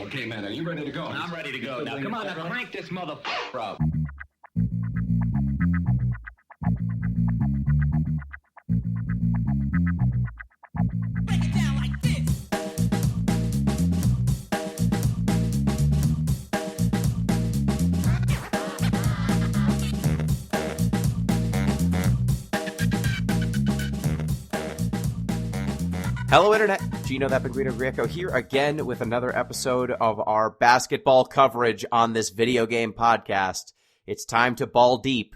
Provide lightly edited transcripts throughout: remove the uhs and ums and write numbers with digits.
Okay, man, are you ready to go? I'm ready to go. Now, come on, now crank this motherfucker up. Break it down like this. Hello, Internet. Gino, that Pinguino Greco here again with another episode of our basketball coverage on this video game podcast. It's time to ball deep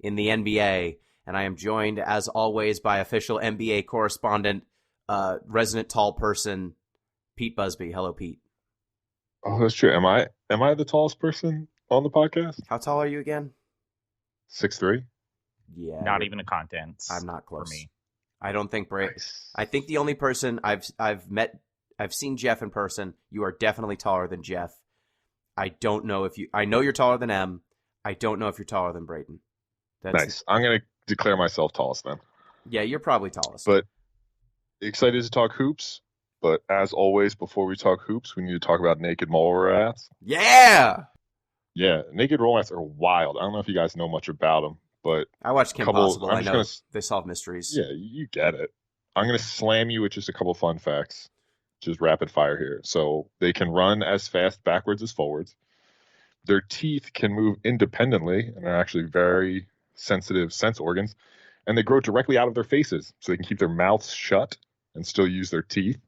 in the NBA, and I am joined, as always, by official NBA correspondent, resident tall person, Pete Busby. Hello, Pete. Oh, that's true. Am I the tallest person on the podcast? How tall are you again? 6'3"? Yeah. Not even a contents. I'm not close. For me. I don't think Nice. I think the only person I've seen Jeff in person. You are definitely taller than Jeff. I don't know if you. I know you're taller than M. I don't know if you're taller than Brayton. Nice. I'm going to declare myself tallest then. Yeah, you're probably tallest. But excited to talk hoops. But as always, before we talk hoops, we need to talk about naked mole rats. Yeah! Yeah, naked mole rats are wild. I don't know if you guys know much about them, but I watched Kim couple- Possible. I'm I just know gonna- they solve mysteries. yeah, you get it. I'm going to slam you with just a couple fun facts. Just rapid fire here. So they can run as fast backwards as forwards. Their teeth can move independently and are actually very sensitive sense organs. And they grow directly out of their faces, so they can keep their mouths shut and still use their teeth.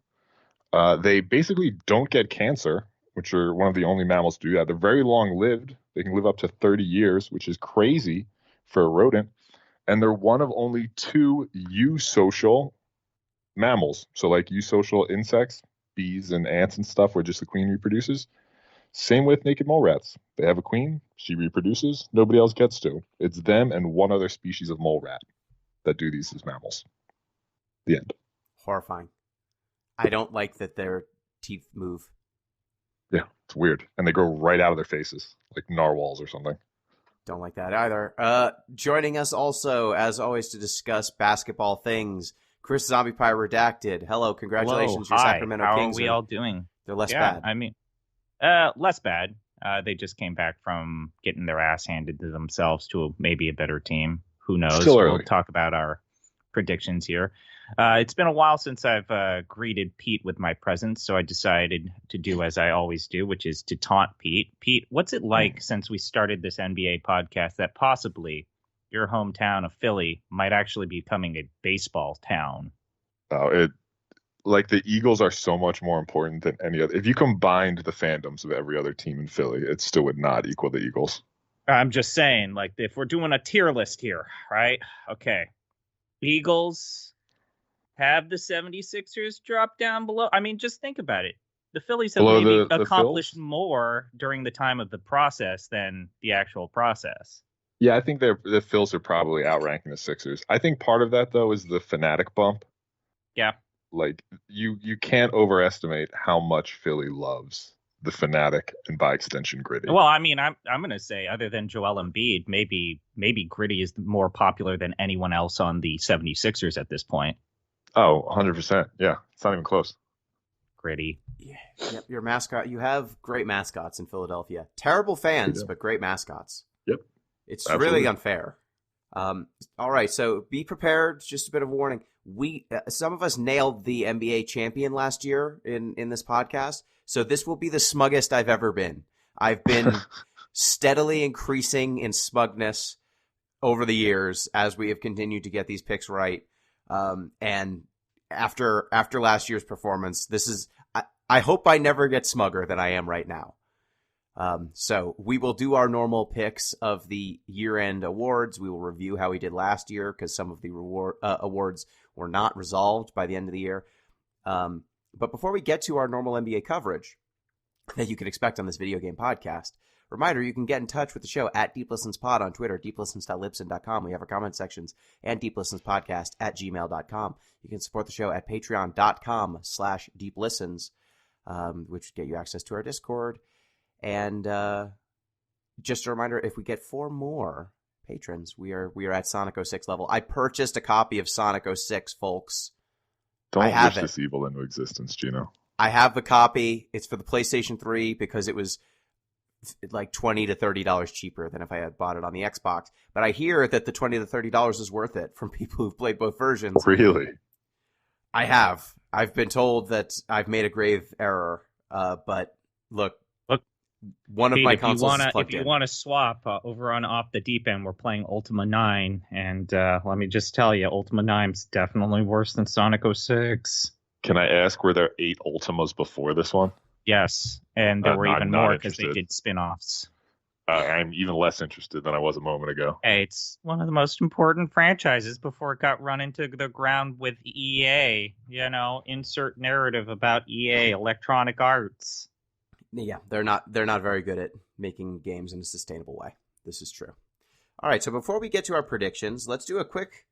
They basically don't get cancer, which are one of the only mammals to do that. They're very long-lived. They can live up to 30 years, which is crazy for a rodent. And they're one of only two eusocial mammals. So like eusocial insects, bees and ants and stuff, where just the queen reproduces. Same with naked mole rats. They have a queen, she reproduces, nobody else gets to. It's them and one other species of mole rat that do these as mammals. The end. Horrifying. I don't like that their teeth move. Yeah, it's weird. And they grow right out of their faces, like narwhals or something. Don't like that either. Joining us also, as always, to discuss basketball things, Chris ZombiePie Redacted. Hello, congratulations, Hello, your hi. Sacramento How Kings. are we all doing? They're less yeah, bad. I mean, less bad. They just came back from getting their ass handed to themselves to maybe a better team. Who knows? Still We'll early. talk about our predictions here. It's been a while since I've greeted Pete with my presence, so I decided to do as I always do, which is to taunt Pete. Pete, what's it like since we started this NBA podcast that possibly your hometown of Philly might actually be becoming a baseball town? Like the Eagles are so much more important than any other. If you combined the fandoms of every other team in Philly, it still would not equal the Eagles. I'm just saying, like, if we're doing a tier list here, right? Okay. Eagles have the 76ers drop down below. I mean, just think about it. The Phillies have Below maybe the accomplished Phils? more during the time of the process than the actual process. Yeah, I think the Phils are probably outranking the Sixers. I think part of that, though, is the fanatic bump. Yeah. Like, you can't overestimate how much Philly loves the fanatic and, by extension, Gritty. Well, I mean, I'm going to say, other than Joel Embiid, maybe Gritty is more popular than anyone else on the 76ers at this point. Oh, 100%. Yeah, it's not even close. Gritty. Yeah. Yep, your mascot. You have great mascots in Philadelphia. Terrible fans, but great mascots. Yep. It's Absolutely. really unfair. All right, so be prepared. Just a bit of a warning. We some of us nailed the NBA champion last year in this podcast, so this will be the smuggest I've ever been. I've been steadily increasing in smugness over the years as we have continued to get these picks right. And after last year's performance, this is I hope I never get smugger than I am right now. So we will do our normal picks of the year-end awards. We will review how we did last year because some of the awards were not resolved by the end of the year. But before we get to our normal NBA coverage that you can expect on this video game podcast, reminder, you can get in touch with the show at DeepListensPod on Twitter, deeplistens.libsyn.com. We have our comment sections, and deeplistenspodcast@gmail.com. You can support the show at patreon.com/deeplistens, which get you access to our Discord. And just a reminder, if we get 4 more patrons, we are at Sonic 06 level. I purchased a copy of Sonic 06, folks. Don't I have wish it. this evil into existence, Gino. I have the copy. It's for the PlayStation 3 because it was like $20 to $30 cheaper than if I had bought it on the Xbox. But I hear that the $20 to $30 is worth it from people who've played both versions. Really? I have. I've been told that I've made a grave error. But look, one of Pete, my consoles is plugged if you in. want to swap over on Off the Deep End, we're playing Ultima 9, and let me just tell you, Ultima 9's definitely worse than Sonic 06. Can I ask, were there 8 Ultimas before this one? Yes, and there were even not more because they interested. did spin-offs. I'm even less interested than I was a moment ago. Hey, it's one of the most important franchises before it got run into the ground with EA. You know, insert narrative about EA, Electronic Arts. Yeah, they're not very good at making games in a sustainable way. This is true. All right, so before we get to our predictions, let's do a quick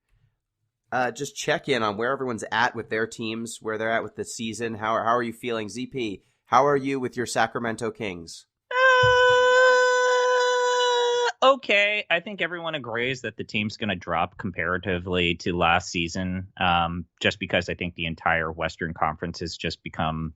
just check in on where everyone's at with their teams, where they're at with the season. How are you feeling, ZP? How are you with your Sacramento Kings? Okay, I think everyone agrees that the team's going to drop comparatively to last season, just because I think the entire Western Conference has just become.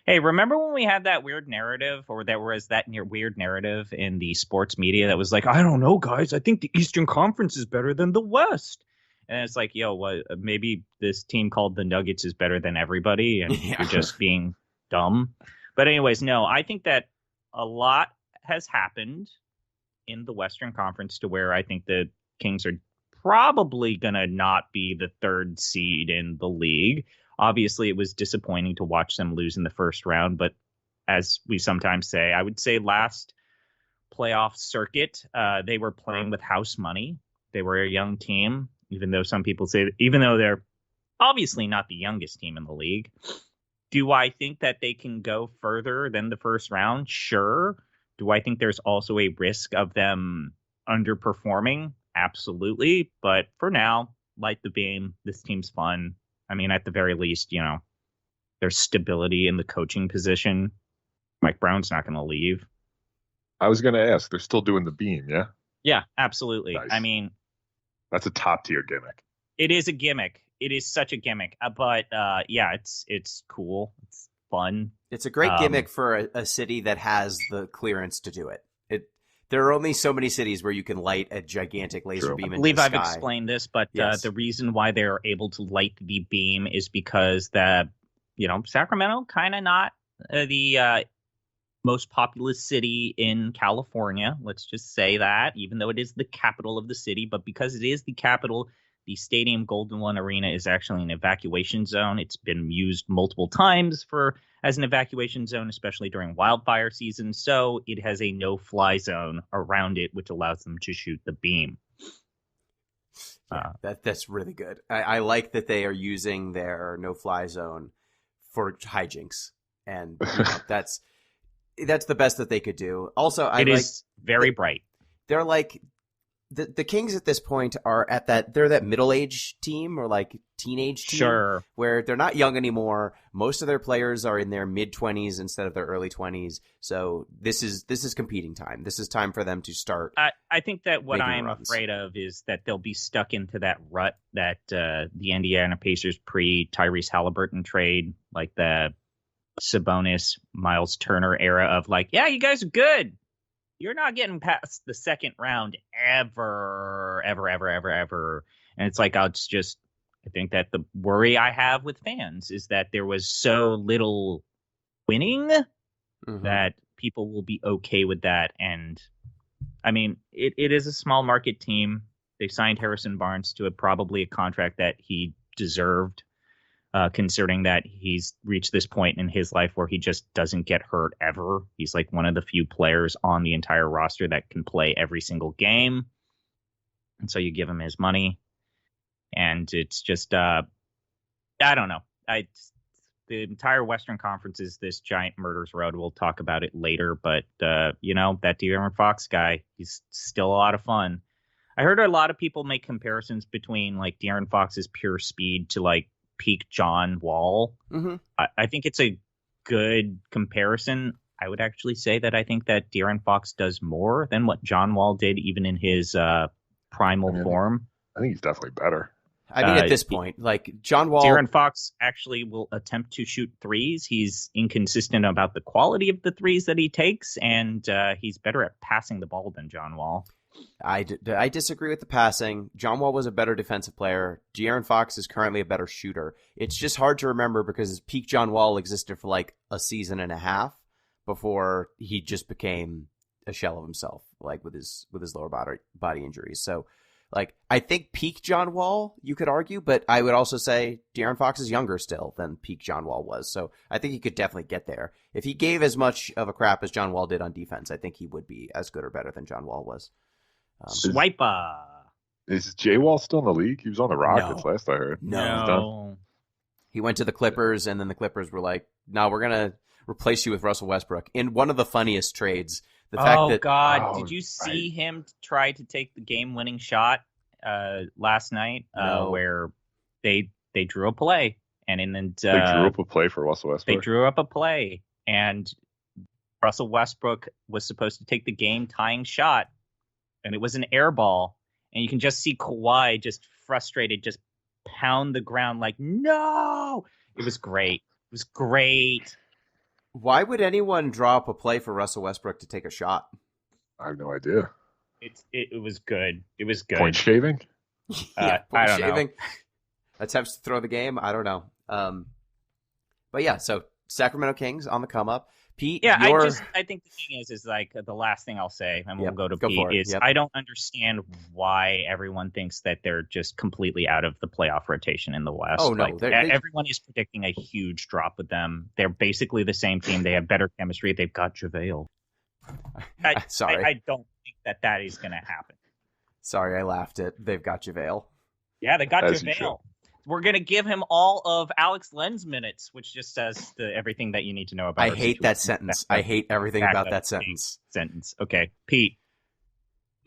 Hey, remember when we had that weird narrative, or there was that weird narrative in the sports media that was like, I don't know, guys, I think the Eastern Conference is better than the West. And it's like, yo, what? Maybe this team called the Nuggets is better than everybody, and you're just being dumb. But anyways, no, I think that a lot has happened in the Western Conference to where I think the Kings are probably going to not be the 3rd seed in the league. Obviously, it was disappointing to watch them lose in the first round, but as we sometimes say, I would say last playoff circuit, they were playing with house money. They were a young team, even though some people say, even though they're obviously not the youngest team in the league. Do I think that they can go further than the first round? Sure. Do I think there's also a risk of them underperforming? Absolutely. But for now, light the beam. This team's fun. I mean, at the very least, you know, there's stability in the coaching position. Mike Brown's not going to leave. I was going to ask, they're still doing the beam, yeah? Yeah, absolutely. Nice. I mean, that's a top tier gimmick. It is a gimmick. It is such a gimmick. But yeah, it's cool. It's fun. It's a great gimmick for a city that has the clearance to do it. There are only so many cities where you can light a gigantic laser beam in the sky. I believe I've explained this, but yes. The reason why they're able to light the beam is because Sacramento kind of not the most populous city in California. Let's just say that, even though it is the capital of the city, but because it is the capital, the Stadium Golden One Arena is actually an evacuation zone. It's been used multiple times as an evacuation zone, especially during wildfire season. So it has a no-fly zone around it, which allows them to shoot the beam. That's really good. I like that they are using their no-fly zone for hijinks, and that's the best that they could do. Also, it is very bright. They're like the Kings at this point are they're that middle-aged team or like teenage team, sure, where they're not young anymore. Most of their players are in their mid-20s instead of their early 20s. So this is competing time. This is time for them to start. I think that what I'm afraid of is that they'll be stuck into that rut that the Indiana Pacers pre-Tyrese Halliburton trade, like the Sabonis, Miles Turner era of like, yeah, you guys are good. You're not getting past the second round ever. And it's like, I think that the worry I have with fans is that there was so little winning that people will be okay with that. And I mean, it is a small market team. They signed Harrison Barnes to probably a contract that he deserved. Considering that he's reached this point in his life where he just doesn't get hurt ever. He's like one of the few players on the entire roster that can play every single game. And so you give him his money. And it's just, I don't know. The entire Western Conference is this giant murder's road. We'll talk about it later. But, that De'Aaron Fox guy, he's still a lot of fun. I heard a lot of people make comparisons between like De'Aaron Fox's pure speed to like peak John Wall. I think it's a good comparison. I would actually say that I think that De'Aaron Fox does more than what John Wall did, even in his primal form. I think he's definitely better. I mean, at this point, like John Wall, De'Aaron Fox actually will attempt to shoot threes. He's inconsistent about the quality of the threes that he takes, and he's better at passing the ball than John Wall. I disagree with the passing. John Wall was a better defensive player. De'Aaron Fox is currently a better shooter. It's just hard to remember because peak John Wall existed for like a season and a half before he just became a shell of himself, like with his lower body injuries. So, like, I think peak John Wall, you could argue, but I would also say De'Aaron Fox is younger still than peak John Wall was. So I think he could definitely get there. If he gave as much of a crap as John Wall did on defense, I think he would be as good or better than John Wall was. Swiper. Is J Wall still in the league? He was on the Rockets last I heard. No. He went to the Clippers, and then the Clippers were like, no, we're going to replace you with Russell Westbrook. In one of the funniest trades, the fact that... God. Did you see him try to take the game-winning shot last night where they drew a play? And then they drew up a play for Russell Westbrook? They drew up a play, and Russell Westbrook was supposed to take the game-tying shot, and it was an air ball. And you can just see Kawhi just frustrated, just pound the ground like, no! It was great. It was great. Why would anyone draw up a play for Russell Westbrook to take a shot? I have no idea. It was good. It was good. Point shaving? Point I don't shaving. know. Attempts to throw the game? I don't know. But yeah, so Sacramento Kings on the come up. Pete, yeah, I think the thing is like the last thing I'll say, and we'll go to Pete, is I don't understand why everyone thinks that they're just completely out of the playoff rotation in the West. Oh, no. Like, everyone is predicting a huge drop with them. They're basically the same team. They have better chemistry. They've got JaVale. Sorry. I don't think that is going to happen. Sorry, I laughed at they've got JaVale. Yeah, they got JaVale. We're going to give him all of Alex Len's minutes, which just says everything that you need to know about I hate that sentence. I hate everything about that sentence. Okay, Pete.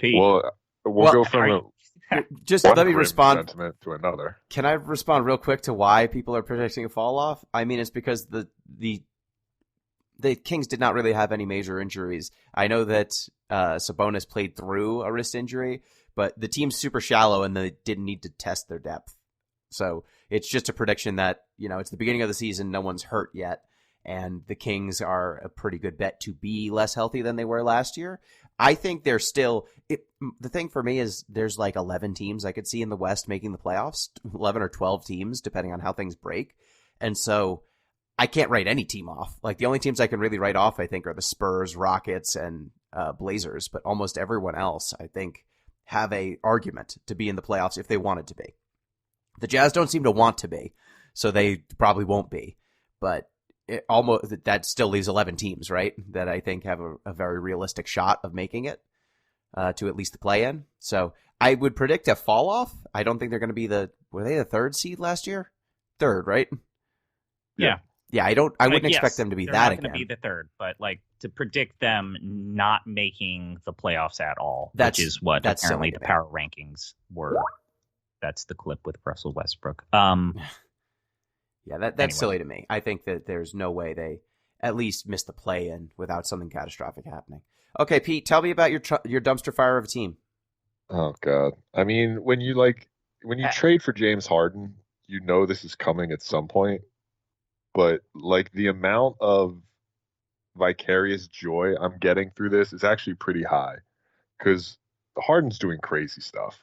Well, we'll go from just let me respond to another. Can I respond real quick to why people are predicting a fall off? I mean, it's because the Kings did not really have any major injuries. I know that Sabonis played through a wrist injury, but the team's super shallow and they didn't need to test their depth. So it's just a prediction that, it's the beginning of the season. No one's hurt yet. And the Kings are a pretty good bet to be less healthy than they were last year. I think they're still the thing for me is there's like 11 teams I could see in the West making the playoffs, 11 or 12 teams, depending on how things break. And so I can't write any team off. Like the only teams I can really write off, I think, are the Spurs, Rockets, and Blazers. But almost everyone else, I think, have a argument to be in the playoffs if they wanted to be. The Jazz don't seem to want to be, so they probably won't be. But that still leaves 11 teams, right? That I think have a very realistic shot of making it to at least the play-in. So I would predict a fall off. I don't think they're going to be were they the third seed last year? Third, right? Yeah. Yeah, I wouldn't expect them to be that again. They're not going to be the third, but like to predict them not making the playoffs at all, which is what apparently the power rankings were. That's the clip with Russell Westbrook. Yeah, that's silly to me. I think that there's no way they at least miss the play-in without something catastrophic happening. Okay, Pete, tell me about your dumpster fire of a team. Oh God, I mean, when you trade for James Harden, this is coming at some point. But like the amount of vicarious joy I'm getting through this is actually pretty high, because Harden's doing crazy stuff.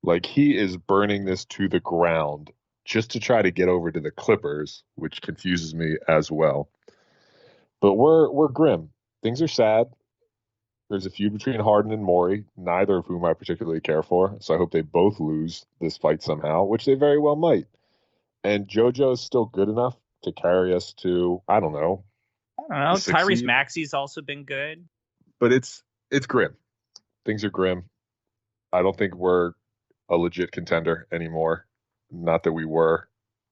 Like he is burning this to the ground just to try to get over to the Clippers, which confuses me as well. But we're grim. Things are sad. There's a feud between Harden and Morey, neither of whom I particularly care for. So I hope they both lose this fight somehow, which they very well might. And JoJo is still good enough to carry us to, I don't know. Tyrese Maxey's also been good. But it's grim. Things are grim. I don't think we're a legit contender anymore. Not that we were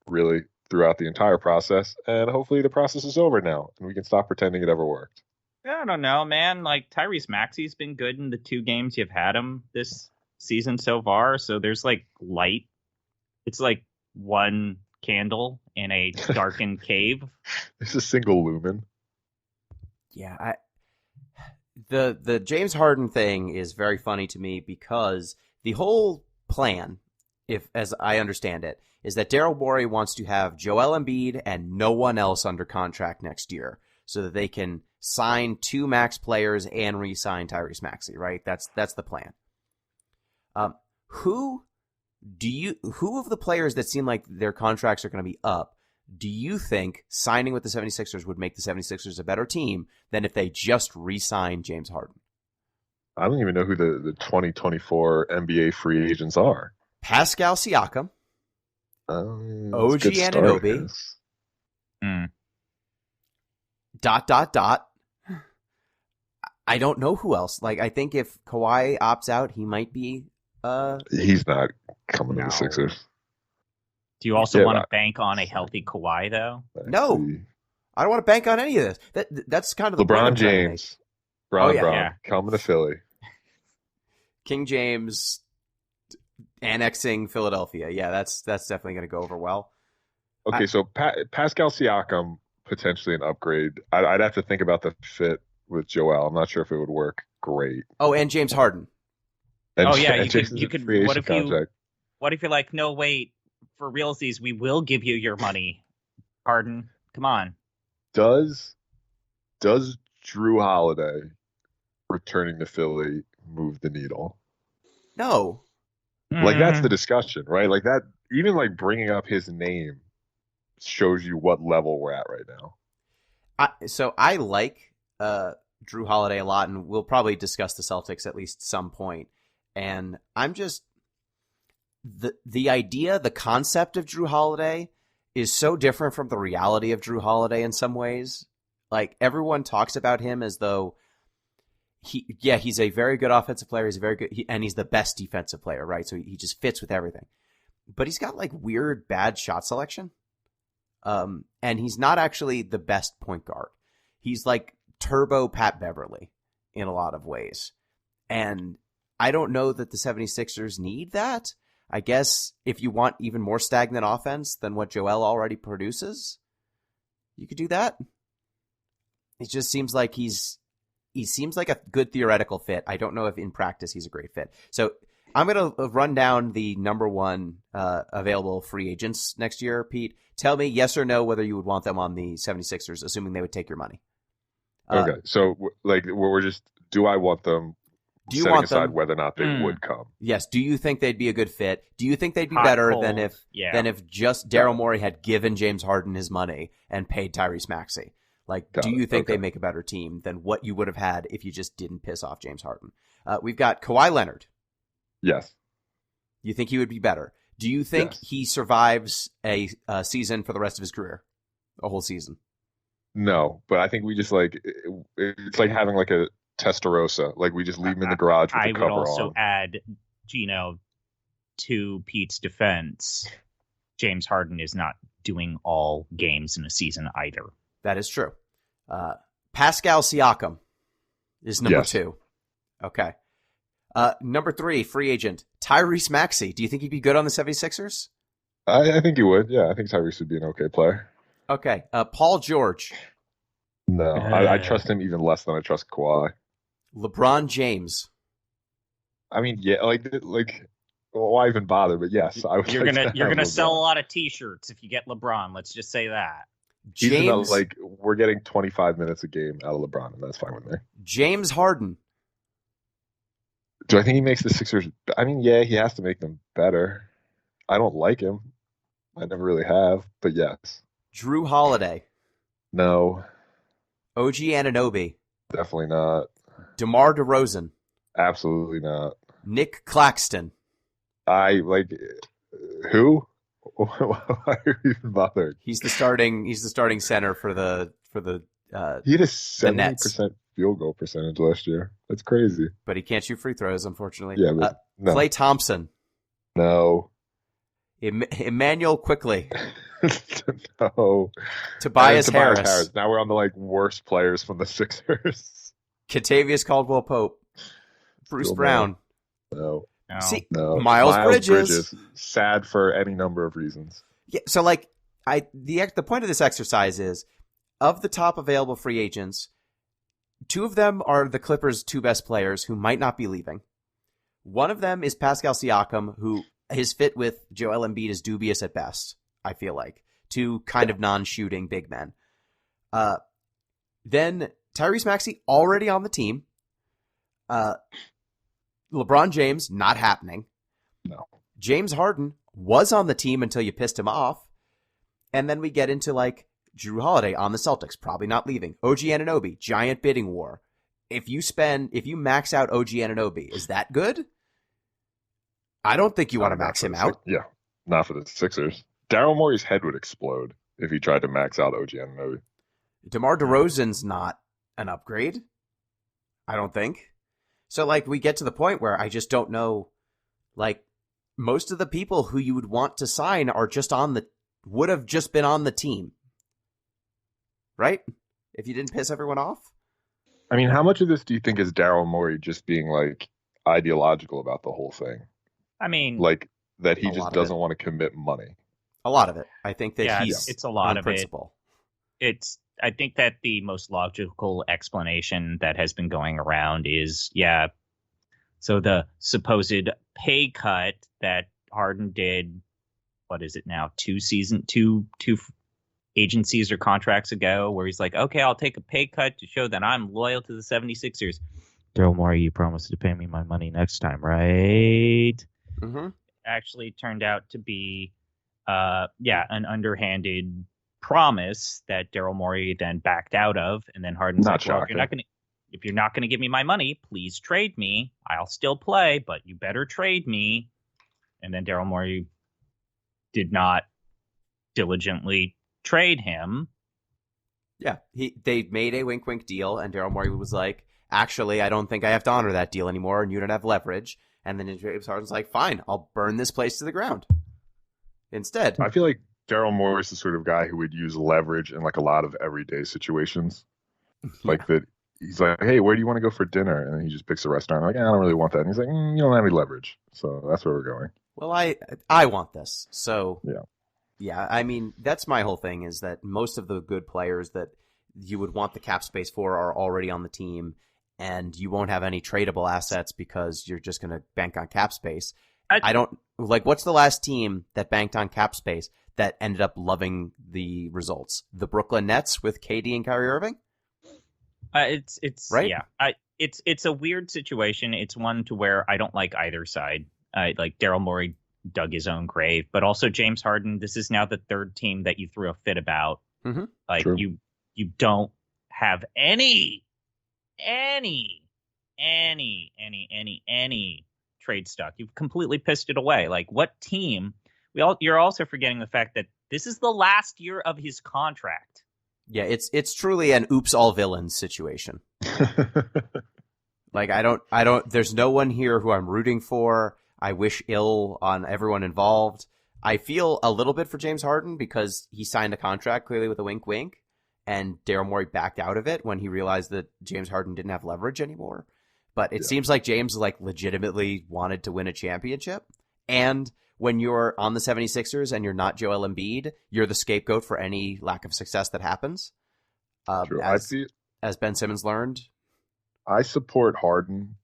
really throughout the entire process. And hopefully the process is over now and we can stop pretending it ever worked. I don't know, man. Like Tyrese Maxey's been good in the 2 games you've had him this season so far. So there's like light. It's like one candle in a darkened cave. It's a single lumen. Yeah, the James Harden thing is very funny to me because the whole plan if as I understand it, is that Daryl Morey wants to have Joel Embiid and no one else under contract next year so that they can sign 2 max players and re-sign Tyrese Maxey, right? That's the plan. Who of the players that seem like their contracts are going to be up, do you think signing with the 76ers would make the 76ers a better team than if they just re-signed James Harden? I don't even know who the 2024 NBA free agents are. Pascal Siakam, OG Anunoby, ... I don't know who else. Like, I think if Kawhi opts out, he might be. He's not coming to the Sixers. Do you also want to bank on a healthy Kawhi, though? No, I don't want to bank on any of this. That's kind of the LeBron point James. Brown coming to Philly. King James annexing Philadelphia. Yeah, that's definitely going to go over well. Okay, so Pascal Siakam, potentially an upgrade. I'd have to think about the fit with Joel. I'm not sure if it would work great. Oh, and James Harden. And you could. What if you're like, no, wait, for realsies, we will give you your money. Harden, come on. Does Drew Holiday returning to Philly move the needle? No. Like, that's the discussion, right? Like, that, even like bringing up his name shows you what level we're at right now. So I like Drew Holiday a lot, and we'll probably discuss the Celtics at least some point. And I'm just the idea, the concept of Drew Holiday is so different from the reality of Drew Holiday in some ways. Like, everyone talks about him as though he's a very good offensive player. He's a very good, and he's the best defensive player, right? So he just fits with everything. But he's got like weird, bad shot selection. And he's not actually the best point guard. He's like turbo Pat Beverly in a lot of ways. And I don't know that the 76ers need that. I guess if you want even more stagnant offense than what Joel already produces, you could do that. It just seems like he seems like a good theoretical fit. I don't know if in practice he's a great fit. So I'm going to run down the number 1 available free agents next year, Pete. Tell me yes or no whether you would want them on the 76ers, assuming they would take your money. Okay, so like we're just, do I want them? Do you setting want aside them? Whether or not they would come? Yes. Do you think they'd be a good fit? Do you think they'd be better than if just Daryl Morey had given James Harden his money and paid Tyrese Maxey? Like, do you think they make a better team than what you would have had if you just didn't piss off James Harden? We've got Kawhi Leonard. Yes. You think he would be better? Do you think he survives a season for the rest of his career? A whole season? No, but I think we just like, it's like having like a Testarossa. Like, we just leave him in the garage with the cover on. I would also add, Gino, to Pete's defense, James Harden is not doing all games in a season either. That is true. Pascal Siakam is number 2. Okay. Number 3, free agent, Tyrese Maxey. Do you think he'd be good on the 76ers? I think he would. Yeah, I think Tyrese would be an okay player. Okay. Paul George. No, I trust him even less than I trust Kawhi. LeBron James. I mean, yeah, like, well, why even bother? But yes, I would. You're gonna sell a lot of T-shirts if you get LeBron. Let's just say that. James, like, we're getting 25 minutes a game out of LeBron, and that's fine with me. James Harden. Do I think he makes the Sixers? I mean, yeah, he has to make them better. I don't like him. I never really have, but yes. Drew Holiday. No. OG Anunoby. Definitely not. DeMar DeRozan. Absolutely not. Nick Claxton. Who? Why are you even bothered? He's the starting center for the he had a 70% field goal percentage last year. That's crazy. But he can't shoot free throws, unfortunately. Yeah, but no. Klay Thompson. No. Emmanuel Quickly. No. Tobias Harris. Now we're on the worst players from the Sixers. Kentavious Caldwell-Pope. Bruce Brown. No. See, no. Miles Bridges. Sad for any number of reasons. Yeah, so the point of this exercise is, of the top available free agents, 2 of them are the Clippers' 2 best players who might not be leaving. One of them is Pascal Siakam, who his fit with Joel Embiid is dubious at best, I feel like. Two kind of non-shooting big men. Then Tyrese Maxey already on the team. LeBron James, not happening. No. James Harden was on the team until you pissed him off. And then we get into like Jrue Holiday on the Celtics, probably not leaving. OG Anunoby, giant bidding war. If you max out OG Anunoby, is that good? I don't think you want to max him out. Yeah, not for the Sixers. Daryl Morey's head would explode if he tried to max out OG Anunoby. DeMar DeRozan's not an upgrade, I don't think. So, like, we get to the point where I just don't know, like, most of the people who you would want to sign are just would have just been on the team. Right? If you didn't piss everyone off? I mean, how much of this do you think is Daryl Morey just being, like, ideological about the whole thing? I mean, like, that he just doesn't want to commit money. A lot of it. I think that it's a lot on of principle. I think that the most logical explanation that has been going around is, so the supposed pay cut that Harden did, what is it now, two agencies or contracts ago, where he's like, okay, I'll take a pay cut to show that I'm loyal to the 76ers. Daryl Morey, you promised to pay me my money next time, right? Mm-hmm. Actually turned out to be an underhanded promise that Daryl Morey then backed out of, and then Harden's like, well, if you're not gonna give me my money, please trade me. I'll still play, but you better trade me. And then Daryl Morey did not diligently trade him. Yeah, they made a wink deal, and Daryl Morey was like, actually, I don't think I have to honor that deal anymore, and you don't have leverage. And then James Harden's like, fine, I'll burn this place to the ground instead. I feel like Daryl Morey is the sort of guy who would use leverage in like a lot of everyday situations. Like that, he's like, hey, where do you want to go for dinner? And then he just picks a restaurant. I'm like, I don't really want that. And he's like, you don't have any leverage. So that's where we're going. Well, I want this. So, yeah, I mean, that's my whole thing is that most of the good players that you would want the cap space for are already on the team, and you won't have any tradable assets because you're just going to bank on cap space. I don't like, what's the last team that banked on cap space that ended up loving the results? The Brooklyn Nets with KD and Kyrie Irving? It's right. Yeah. It's a weird situation. It's one to where I don't like either side. Like Daryl Morey dug his own grave, but also James Harden. This is now the third team that you threw a fit about. Mm-hmm. Like True. you don't have any trade stock. You've completely pissed it away. Like, what team? You're also forgetting the fact that this is the last year of his contract. Yeah, it's truly an oops all villains situation. Like, I don't there's no one here who I'm rooting for. I wish ill on everyone involved. I feel a little bit for James Harden because he signed a contract clearly with a wink wink, and Daryl Morey backed out of it when he realized that James Harden didn't have leverage anymore. But it seems like James like legitimately wanted to win a championship. And when you're on the 76ers and you're not Joel Embiid, you're the scapegoat for any lack of success that happens. As Ben Simmons learned. I support Harden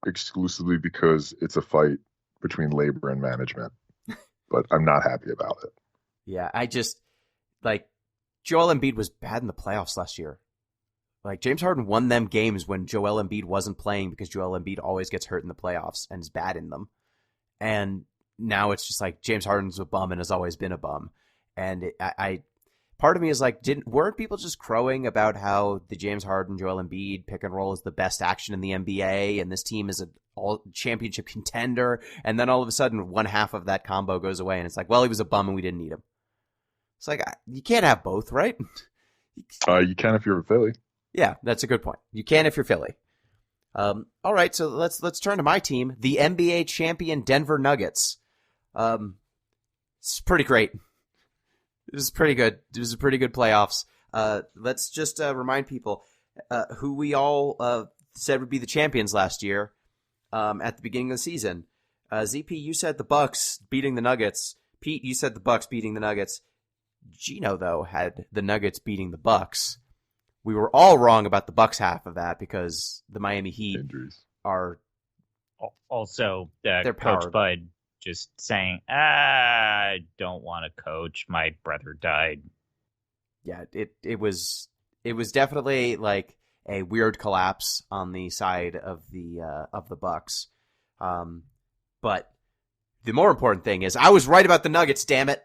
exclusively because it's a fight between labor and management. But I'm not happy about it. Yeah, I just, like, Joel Embiid was bad in the playoffs last year. Like, James Harden won them games when Joel Embiid wasn't playing because Joel Embiid always gets hurt in the playoffs and is bad in them. And now it's just like James Harden's a bum and has always been a bum. And part of me is like, weren't people just crowing about how the James Harden, Joel Embiid pick and roll is the best action in the NBA and this team is an all championship contender? And then all of a sudden, one half of that combo goes away and it's like, well, he was a bum and we didn't need him. It's like, you can't have both, right? You can if you're Philly. Yeah, that's a good point. You can if you're Philly. All right, so let's turn to my team, the NBA champion Denver Nuggets. It's pretty great. It was pretty good. It was a pretty good playoffs. Let's just remind people who we all said would be the champions last year at the beginning of the season. ZP, you said the Bucks beating the Nuggets. Pete, you said the Bucks beating the Nuggets. Gino, though, had the Nuggets beating the Bucks. We were all wrong about the Bucks half of that because the Miami Heat Injuries are also they're coached powered by just saying, I don't want to coach. My brother died. Yeah, it was definitely like a weird collapse on the side of the Bucks. But the more important thing is I was right about the Nuggets, damn it.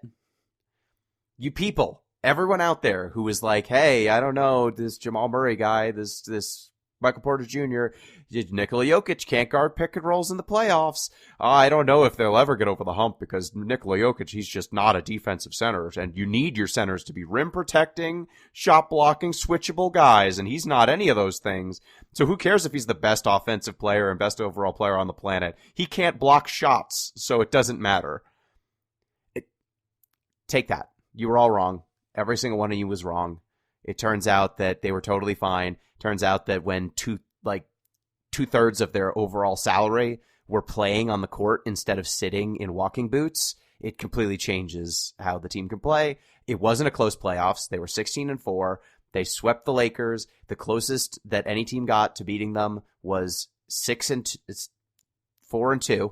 You people, everyone out there who was like, hey, I don't know, this Jamal Murray guy, this Michael Porter Jr., Nikola Jokic can't guard pick and rolls in the playoffs. I don't know if they'll ever get over the hump because Nikola Jokic, he's just not a defensive center. And you need your centers to be rim protecting, shot blocking, switchable guys. And he's not any of those things. So who cares if he's the best offensive player and best overall player on the planet? He can't block shots, so it doesn't matter. Take that. You were all wrong. Every single one of you was wrong. It turns out that they were totally fine. Turns out that when two-thirds of their overall salary were playing on the court instead of sitting in walking boots, it completely changes how the team can play. It wasn't a close playoffs. They were 16-4. They swept the Lakers. The closest that any team got to beating them was 4-2.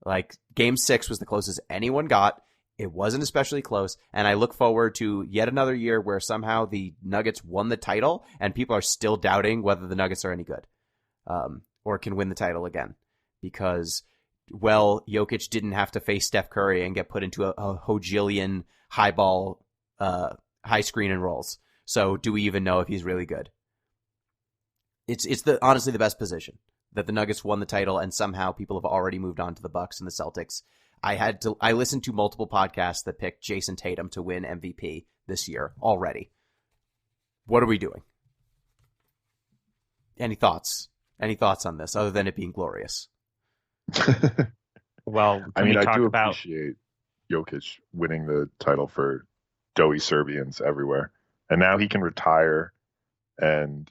Like game 6 was the closest anyone got. It wasn't especially close, and I look forward to yet another year where somehow the Nuggets won the title, and people are still doubting whether the Nuggets are any good, or can win the title again, because, well, Jokic didn't have to face Steph Curry and get put into a Hojilian high ball, high screen and rolls. So, do we even know if he's really good? It's honestly the best position that the Nuggets won the title, and somehow people have already moved on to the Bucks and the Celtics. I listened to multiple podcasts that picked Jason Tatum to win MVP this year already. What are we doing? Any thoughts? Any thoughts on this other than it being glorious? Well, I mean, I do appreciate Jokic winning the title for doughy Serbians everywhere. And now he can retire and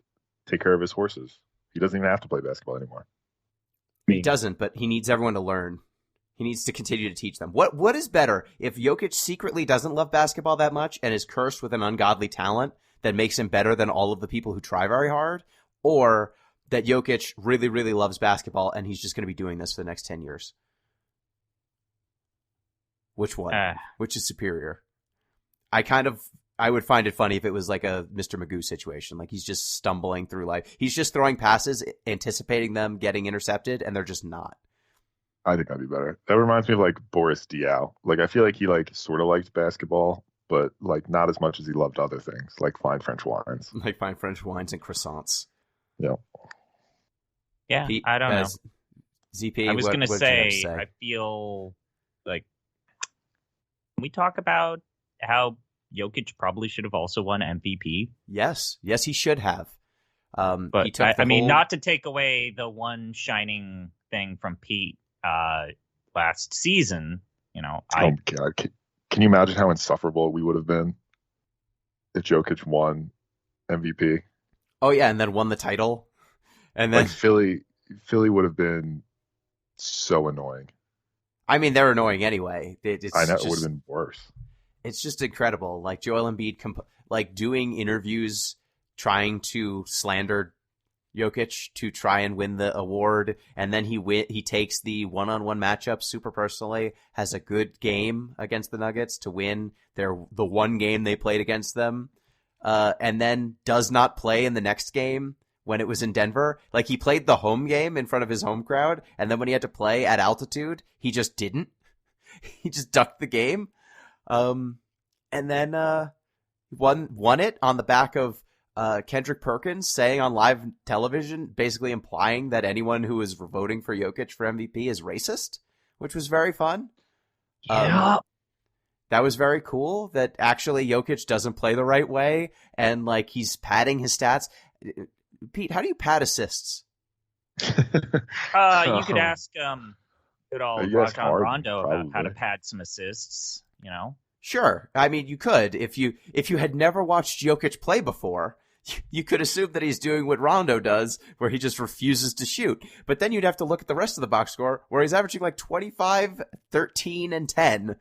take care of his horses. He doesn't even have to play basketball anymore. He doesn't, but he needs everyone to learn. He needs to continue to teach them. What is better, if Jokic secretly doesn't love basketball that much and is cursed with an ungodly talent that makes him better than all of the people who try very hard, or that Jokic really, really loves basketball and he's just going to be doing this for the next 10 years? Which one? Which is superior? I would find it funny if it was like a Mr. Magoo situation. Like he's just stumbling through life. He's just throwing passes, anticipating them getting intercepted, and they're just not. I think that'd be better. That reminds me of like Boris Diaw. Like I feel like he like sort of liked basketball, but like not as much as he loved other things, like fine French wines. Like fine French wines and croissants. Yeah. Yeah, Pete, I don't know. ZP, I was going to say, I feel like, can we talk about how Jokic probably should have also won MVP? Yes, he should have. But he took not to take away the one shining thing from Pete last season. You know, oh God, can you imagine how insufferable we would have been if Jokic won MVP? Oh yeah, and then won the title, and then like Philly would have been so annoying. I mean, they're annoying anyway. I know, it would have been worse. It's just incredible. Like Joel Embiid, like doing interviews, trying to slander Jokic to try and win the award, and then he takes the one-on-one matchup super personally, has a good game against the Nuggets to win the one game they played against them, and then does not play in the next game when it was in Denver. Like he played the home game in front of his home crowd, and then when he had to play at altitude, he just didn't. He just ducked the game, and then won it on the back of Kendrick Perkins saying on live television, basically implying that anyone who is voting for Jokic for MVP is racist, which was very fun. Yeah. That was very cool that actually Jokic doesn't play the right way and like he's padding his stats. Pete, how do you pad assists? You could ask good old Rajon Rondo about how to pad some assists, you know? Sure. I mean, you could. If you had never watched Jokic play before, you could assume that he's doing what Rondo does, where he just refuses to shoot. But then you'd have to look at the rest of the box score, where he's averaging like 25, 13, and 10.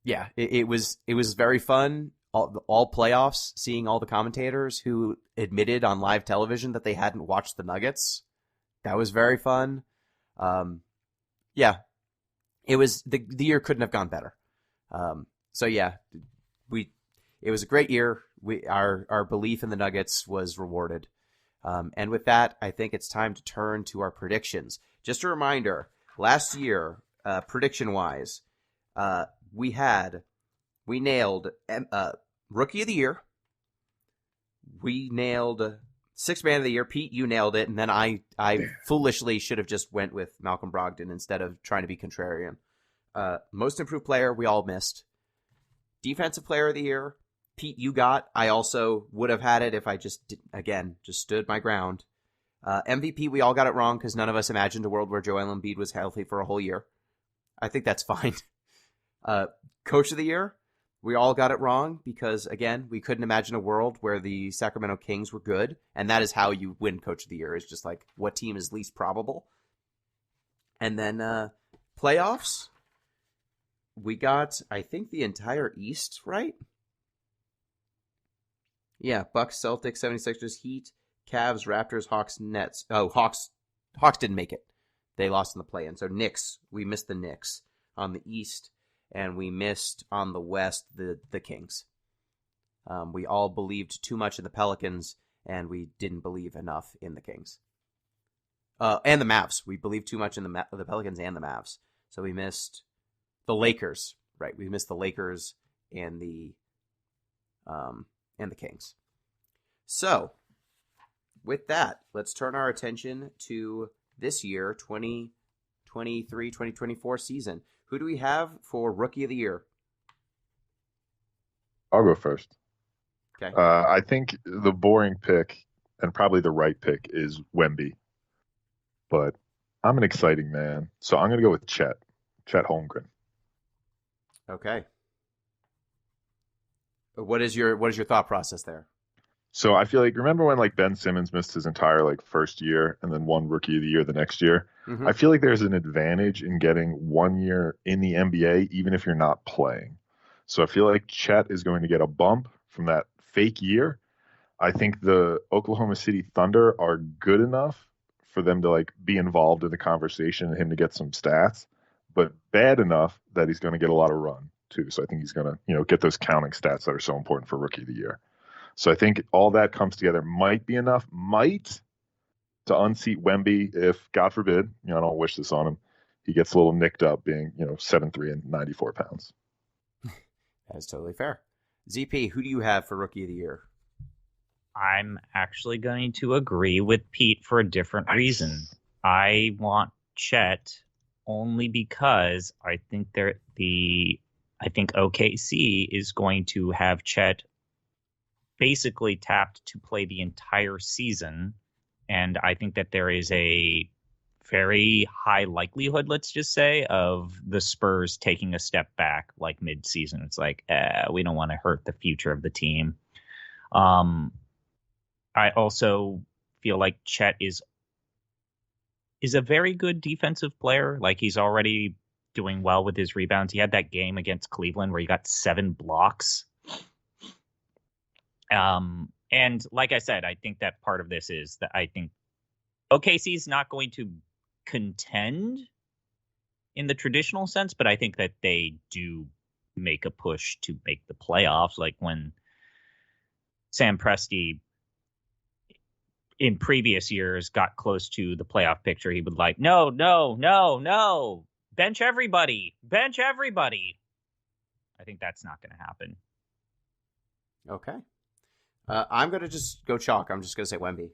Yeah, it was very fun. All playoffs, seeing all the commentators who admitted on live television that they hadn't watched the Nuggets. That was very fun. Yeah. it was the year couldn't have gone better. So yeah, it was a great year. Our belief in the Nuggets was rewarded. And with that, I think it's time to turn to our predictions. Just a reminder, last year, prediction-wise, we nailed Rookie of the Year. We nailed Sixth Man of the Year. Pete, you nailed it. And then I foolishly should have just went with Malcolm Brogdon instead of trying to be contrarian. Most Improved Player, we all missed. Defensive Player of the Year, Pete, you got. I also would have had it if I just stood my ground. MVP, we all got it wrong because none of us imagined a world where Joel Embiid was healthy for a whole year. I think that's fine. Coach of the Year, we all got it wrong because, again, we couldn't imagine a world where the Sacramento Kings were good, and that is how you win Coach of the Year, is just like what team is least probable. And then playoffs, we got, I think, the entire East right. Yeah, Bucks, Celtics, 76ers, Heat, Cavs, Raptors, Hawks, Nets. Oh, Hawks didn't make it. They lost in the play-in. So Knicks, we missed the Knicks on the East, and we missed on the West the Kings. We all believed too much in the Pelicans, and we didn't believe enough in the Kings. And the Mavs. We believed too much in the Pelicans and the Mavs. So we missed the Lakers. Right, we missed the Lakers and the Kings. So, with that, let's turn our attention to this year, 2023-2024 season. Who do we have for Rookie of the Year? I'll go first. Okay. I think the boring pick, and probably the right pick, is Wemby. But I'm an exciting man, so I'm going to go with Chet Holmgren. Okay. What is your thought process there? So I feel like, remember when like Ben Simmons missed his entire like first year and then won Rookie of the Year the next year? Mm-hmm. I feel like there's an advantage in getting 1 year in the NBA, even if you're not playing. So I feel like Chet is going to get a bump from that fake year. I think the Oklahoma City Thunder are good enough for them to like be involved in the conversation and him to get some stats, but bad enough that he's going to get a lot of run too. So I think he's going to, get those counting stats that are so important for Rookie of the Year. So I think all that comes together might be enough, to unseat Wemby if, God forbid, I don't wish this on him, he gets a little nicked up being, 7'3" and 94 pounds. That is totally fair. ZP, who do you have for Rookie of the Year? I'm actually going to agree with Pete for a different reason. I want Chet only because I think OKC is going to have Chet basically tapped to play the entire season, and I think that there is a very high likelihood, let's just say, of the Spurs taking a step back like mid-season. It's like, we don't want to hurt the future of the team. I also feel like Chet is a very good defensive player. Like, he's already doing well with his rebounds. He had that game against Cleveland where he got 7 blocks. And like I said, I think that part of this is that I think OKC is not going to contend in the traditional sense, but I think that they do make a push to make the playoffs. Like when Sam Presti in previous years got close to the playoff picture, he would like, no, bench everybody. I think that's not going to happen. Okay. I'm going to just go chalk. I'm just going to say Wemby.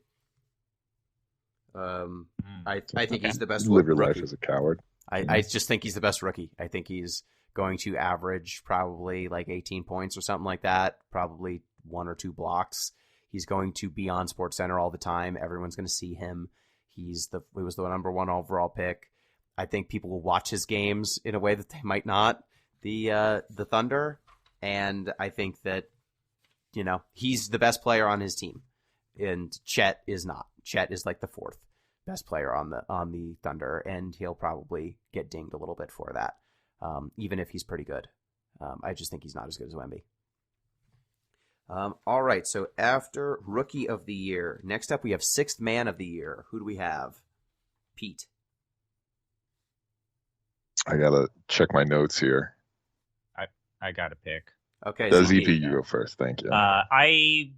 I think he's the best Live your rookie. life as a coward. I just think he's the best rookie. I think he's going to average probably like 18 points or something like that, probably 1 or 2 blocks. He's going to be on SportsCenter all the time. Everyone's going to see him. He was the number 1 overall pick. I think people will watch his games in a way that they might not, the Thunder. And I think that, he's the best player on his team. And Chet is not. Chet is like the 4th best player on the Thunder, and he'll probably get dinged a little bit for that, even if he's pretty good. I just think he's not as good as Wemby. All right, so after Rookie of the Year, next up we have Sixth Man of the Year. Who do we have? Pete. I gotta check my notes here. I got to pick. Okay, Does ZP. EP you go first? Thank you. I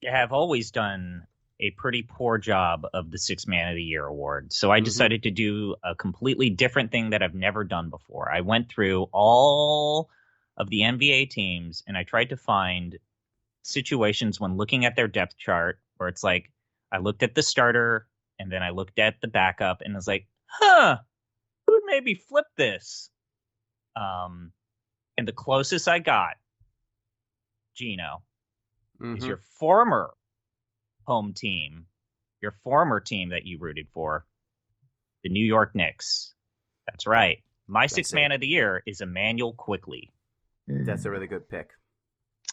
have always done a pretty poor job of the Sixth Man of the Year award. So I decided to do a completely different thing that I've never done before. I went through all of the NBA teams and I tried to find situations when looking at their depth chart where it's like, I looked at the starter and then I looked at the backup and was like, who would maybe flip this? And the closest I got, Gino, is your former home team, your former team that you rooted for, the New York Knicks. That's right. My Sixth Man of the Year is Emmanuel Quickley. That's a really good pick.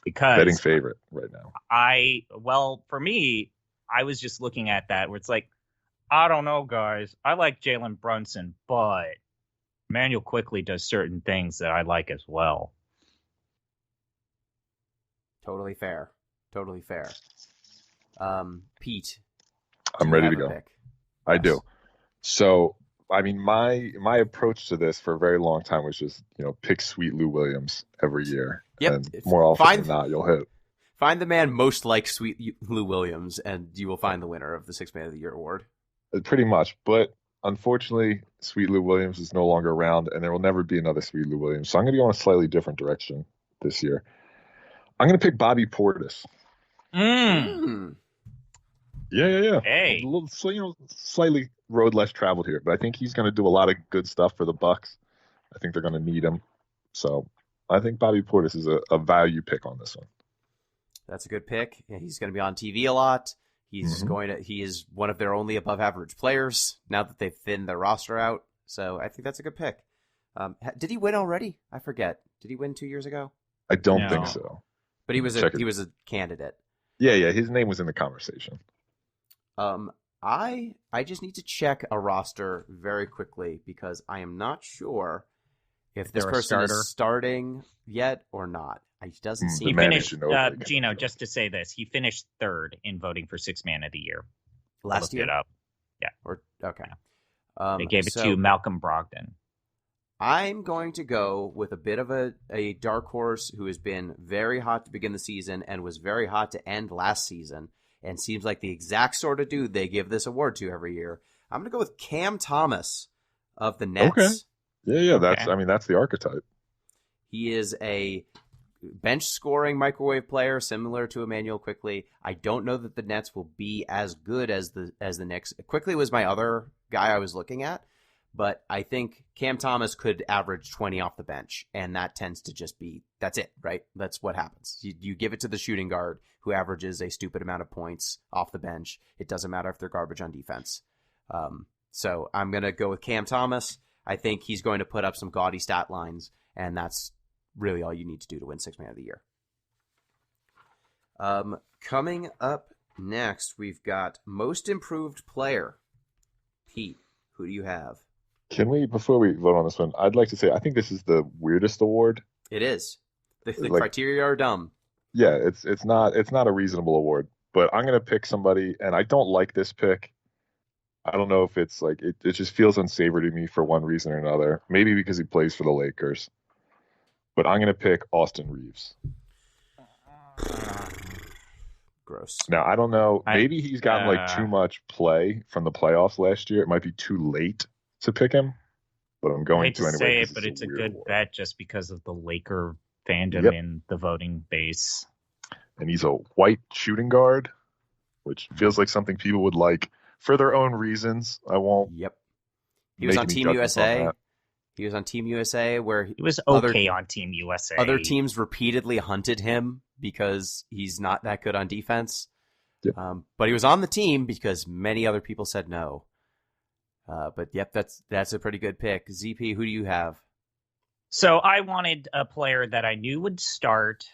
Because betting favorite right now. For me, I was just looking at that where it's like, I don't know, guys. I like Jalen Brunson, but Emmanuel Quickley does certain things that I like as well. Totally fair. Totally fair. Pete. I'm ready to go. Pick? I Yes. do. So, I mean, my approach to this for a very long time was just, pick Sweet Lou Williams every year. Yep. And more often than not, you'll hit. Find the man most like Sweet Lou Williams, and you will find the winner of the Sixth Man of the Year award. Pretty much. But unfortunately, Sweet Lou Williams is no longer around, and there will never be another Sweet Lou Williams. So I'm going to go in a slightly different direction this year. I'm going to pick Bobby Portis. Yeah. Hey. A little, slightly road less traveled here, but I think he's going to do a lot of good stuff for the Bucks. I think they're going to need him. So I think Bobby Portis is a value pick on this one. That's a good pick. Yeah, he's going to be on TV a lot. He is one of their only above average players now that they've thinned their roster out. So I think that's a good pick. Did he win already? I forget. Did he win 2 years ago? I don't think so. But he was a candidate. Yeah. His name was in the conversation. I just need to check a roster very quickly because I am not sure if this person is starting yet or not. It doesn't seem. He finished, Gino, just to say this, he finished third in voting for Sixth Man of the Year. Last year? It up. Yeah. Okay. They gave it to Malcolm Brogdon. I'm going to go with a bit of a dark horse who has been very hot to begin the season and was very hot to end last season and seems like the exact sort of dude they give this award to every year. I'm going to go with Cam Thomas of the Nets. Okay. Yeah. That's the archetype. He is a bench scoring microwave player similar to Emmanuel Quickley. I don't know that the Nets will be as good as the Knicks. Quickley was my other guy I was looking at, but I think Cam Thomas could average 20 off the bench, and that tends to just be that's it, right? That's what happens. You give it to the shooting guard who averages a stupid amount of points off the bench. It doesn't matter if they're garbage on defense. So I'm going to go with Cam Thomas. I think he's going to put up some gaudy stat lines, and that's really all you need to do to win Sixth Man of the Year. Coming up next, we've got Most Improved Player. Pete, who do you have? Can we, before we vote on this one, I'd like to say I think this is the weirdest award. It is. The criteria are dumb. Yeah, it's not a reasonable award. But I'm gonna pick somebody, and I don't like this pick. I don't know if it's like it just feels unsavory to me for one reason or another. Maybe because he plays for the Lakers. But I'm gonna pick Austin Reeves. Gross. Now I don't know. Maybe he's gotten too much play from the playoffs last year. It might be too late to pick him, but I'm going to anyway. Say it, but it's a good bet just because of the Laker fandom in the voting base. And he's a white shooting guard, which feels like something people would like for their own reasons. I won't. Yep. He was on Team USA. He was on Team USA where he was okay on Team USA. Other teams repeatedly hunted him because he's not that good on defense. Yep. But he was on the team because many other people said no. But yep, that's a pretty good pick. ZP, who do you have? So I wanted a player that I knew would start,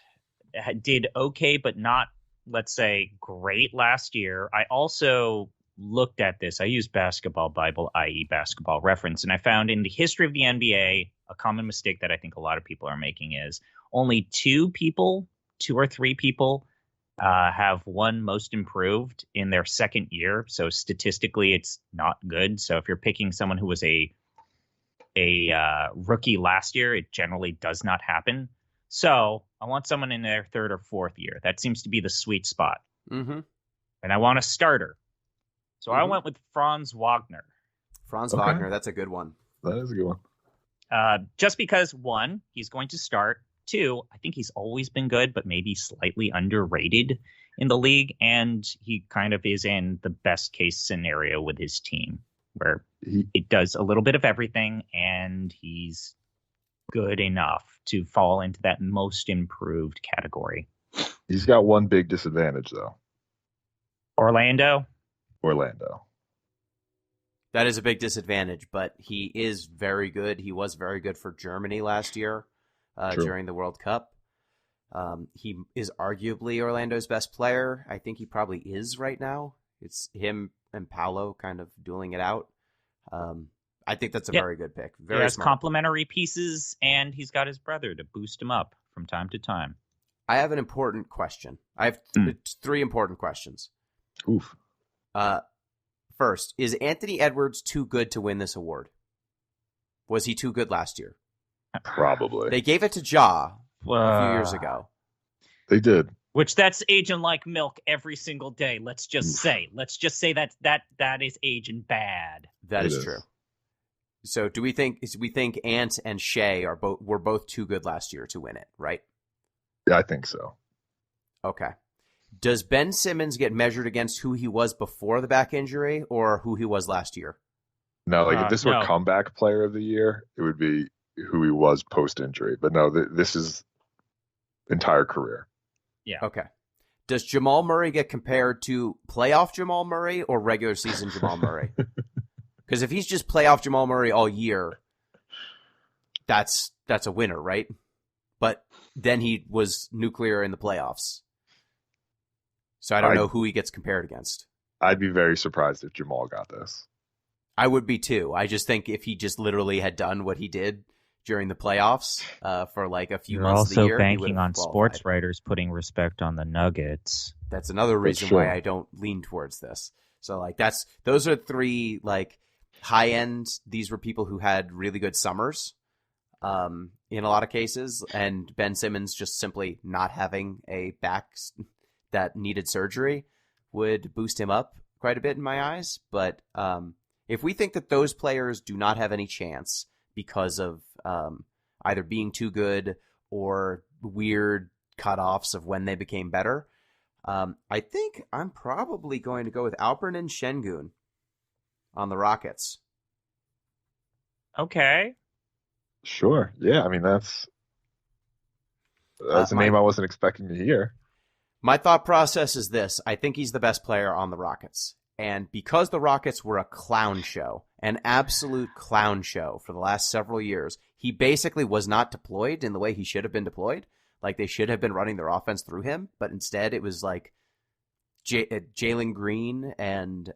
did okay, but not, let's say, great last year. I also looked at this. I used Basketball Bible, i.e. Basketball Reference, and I found in the history of the NBA, a common mistake that I think a lot of people are making is only two or three people have won Most Improved in their second year. So statistically, it's not good. So if you're picking someone who was a a rookie last year. It generally does not happen. So I want someone in their third or fourth year. That seems to be the sweet spot. Mm-hmm. And I want a starter. So I Mhm. went with Franz Wagner. Franz Okay. Wagner, that's a good one. That is a good one. Just because, one, he's going to start. Two, I think he's always been good, but maybe slightly underrated in the league. And he kind of is in the best case scenario with his team, where it does a little bit of everything, and he's good enough to fall into that most improved category. He's got one big disadvantage, though. Orlando. That is a big disadvantage, but he is very good. He was very good for Germany last year True. during the World Cup. He is arguably Orlando's best player. I think he probably is right now. It's him and Paolo kind of dueling it out. I think that's a very good pick. Very He has smart. complementary pieces, and he's got his brother to boost him up from time to time. I have an important question. I have three important questions. Oof. First, is Anthony Edwards too good to win this award? Was he too good last year? Probably. They gave it to Ja a few years ago. They did. Which that's aging like milk every single day. Let's just say that is aging bad. That It is is. true. So do we think Ant and Shea were both too good last year to win it, right? Yeah, I think so. Okay. Does Ben Simmons get measured against who he was before the back injury or who he was last year? No, like if this were no. comeback player of the year, it would be who he was post injury. But no, this is entire career. Yeah. Okay. Does Jamal Murray get compared to playoff Jamal Murray or regular season Jamal Murray? Because if he's just playoff Jamal Murray all year, that's a winner, right? But then he was nuclear in the playoffs. So I don't know who he gets compared against. I'd be very surprised if Jamal got this. I would be too. I just think if he just literally had done what he did during the playoffs for like a few You're months of the also year, he banking would've on qualified. sports writers putting respect on the Nuggets. That's another reason true. why I don't lean towards this. So like those are three like high end. These were people who had really good summers in a lot of cases, and Ben Simmons just simply not having a back that needed surgery would boost him up quite a bit in my eyes. But if we think that those players do not have any chance because of either being too good or weird cutoffs of when they became better, I think I'm probably going to go with Alperen Şengün on the Rockets. Okay. Sure. Yeah, I mean that's a name I wasn't expecting to hear. My thought process is this. I think he's the best player on the Rockets. And because the Rockets were a clown show, an absolute clown show for the last several years, he basically was not deployed in the way he should have been deployed. Like they should have been running their offense through him, but instead it was like Jalen Green and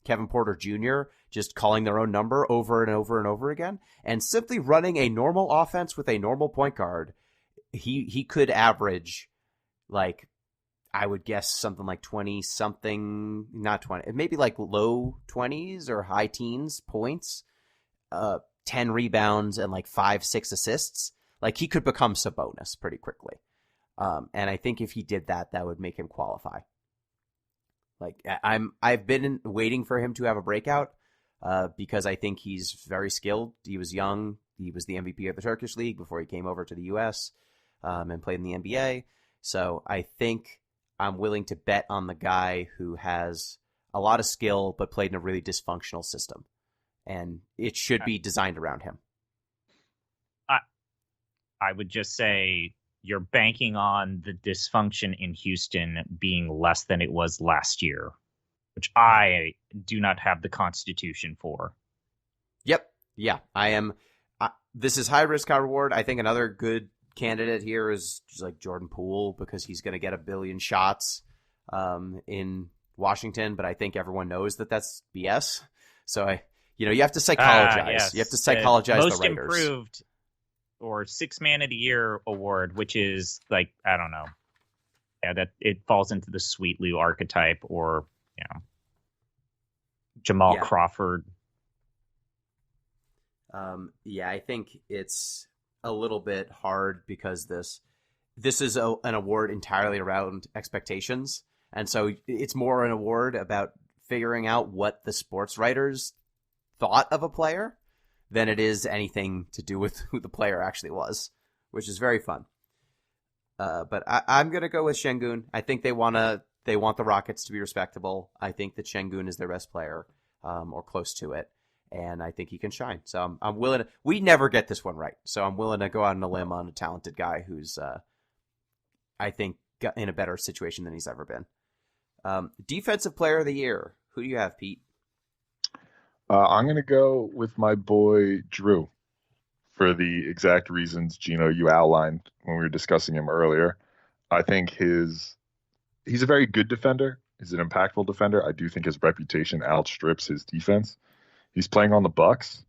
Kevin Porter Jr. just calling their own number over and over and over again, and simply running a normal offense with a normal point guard. He could average like, I would guess something like 20 something, not 20, maybe like low 20s or high teens points, 10 rebounds and like 5-6 assists. Like he could become Sabonis pretty quickly. And I think if he did that, that would make him qualify. Like I've been waiting for him to have a breakout because I think he's very skilled. He was young. He was the MVP of the Turkish League before he came over to the U.S. And played in the NBA. So I think I'm willing to bet on the guy who has a lot of skill but played in a really dysfunctional system. And it should be designed around him. I would just say you're banking on the dysfunction in Houston being less than it was last year, which I do not have the constitution for. Yep. Yeah, I am. This is high risk, high reward. I think another good candidate here is just like Jordan Poole because he's going to get a billion shots in Washington, but I think everyone knows that that's BS. So you have to psychologize. Yes. You have to psychologize Most the Raiders. improved or Sixth Man of the Year award, which is like, I don't know. Yeah, that it falls into the Sweet Lou archetype or, Jamal Crawford. Yeah, I think it's a little bit hard because this is an award entirely around expectations, and so it's more an award about figuring out what the sports writers thought of a player than it is anything to do with who the player actually was, which is very fun. But I'm gonna go with Şengün. I think they want the Rockets to be respectable. I think that Şengün is their best player, or close to it, and I think he can shine. So I'm willing to. We never get this one right, so I'm willing to go out on a limb on a talented guy who's, I think, in a better situation than he's ever been. Defensive Player of the Year. Who do you have, Pete? I'm going to go with my boy Drew for the exact reasons, Gino, you outlined when we were discussing him earlier. I think he's a very good defender. He's an impactful defender. I do think his reputation outstrips his defense. He's playing on the Bucks.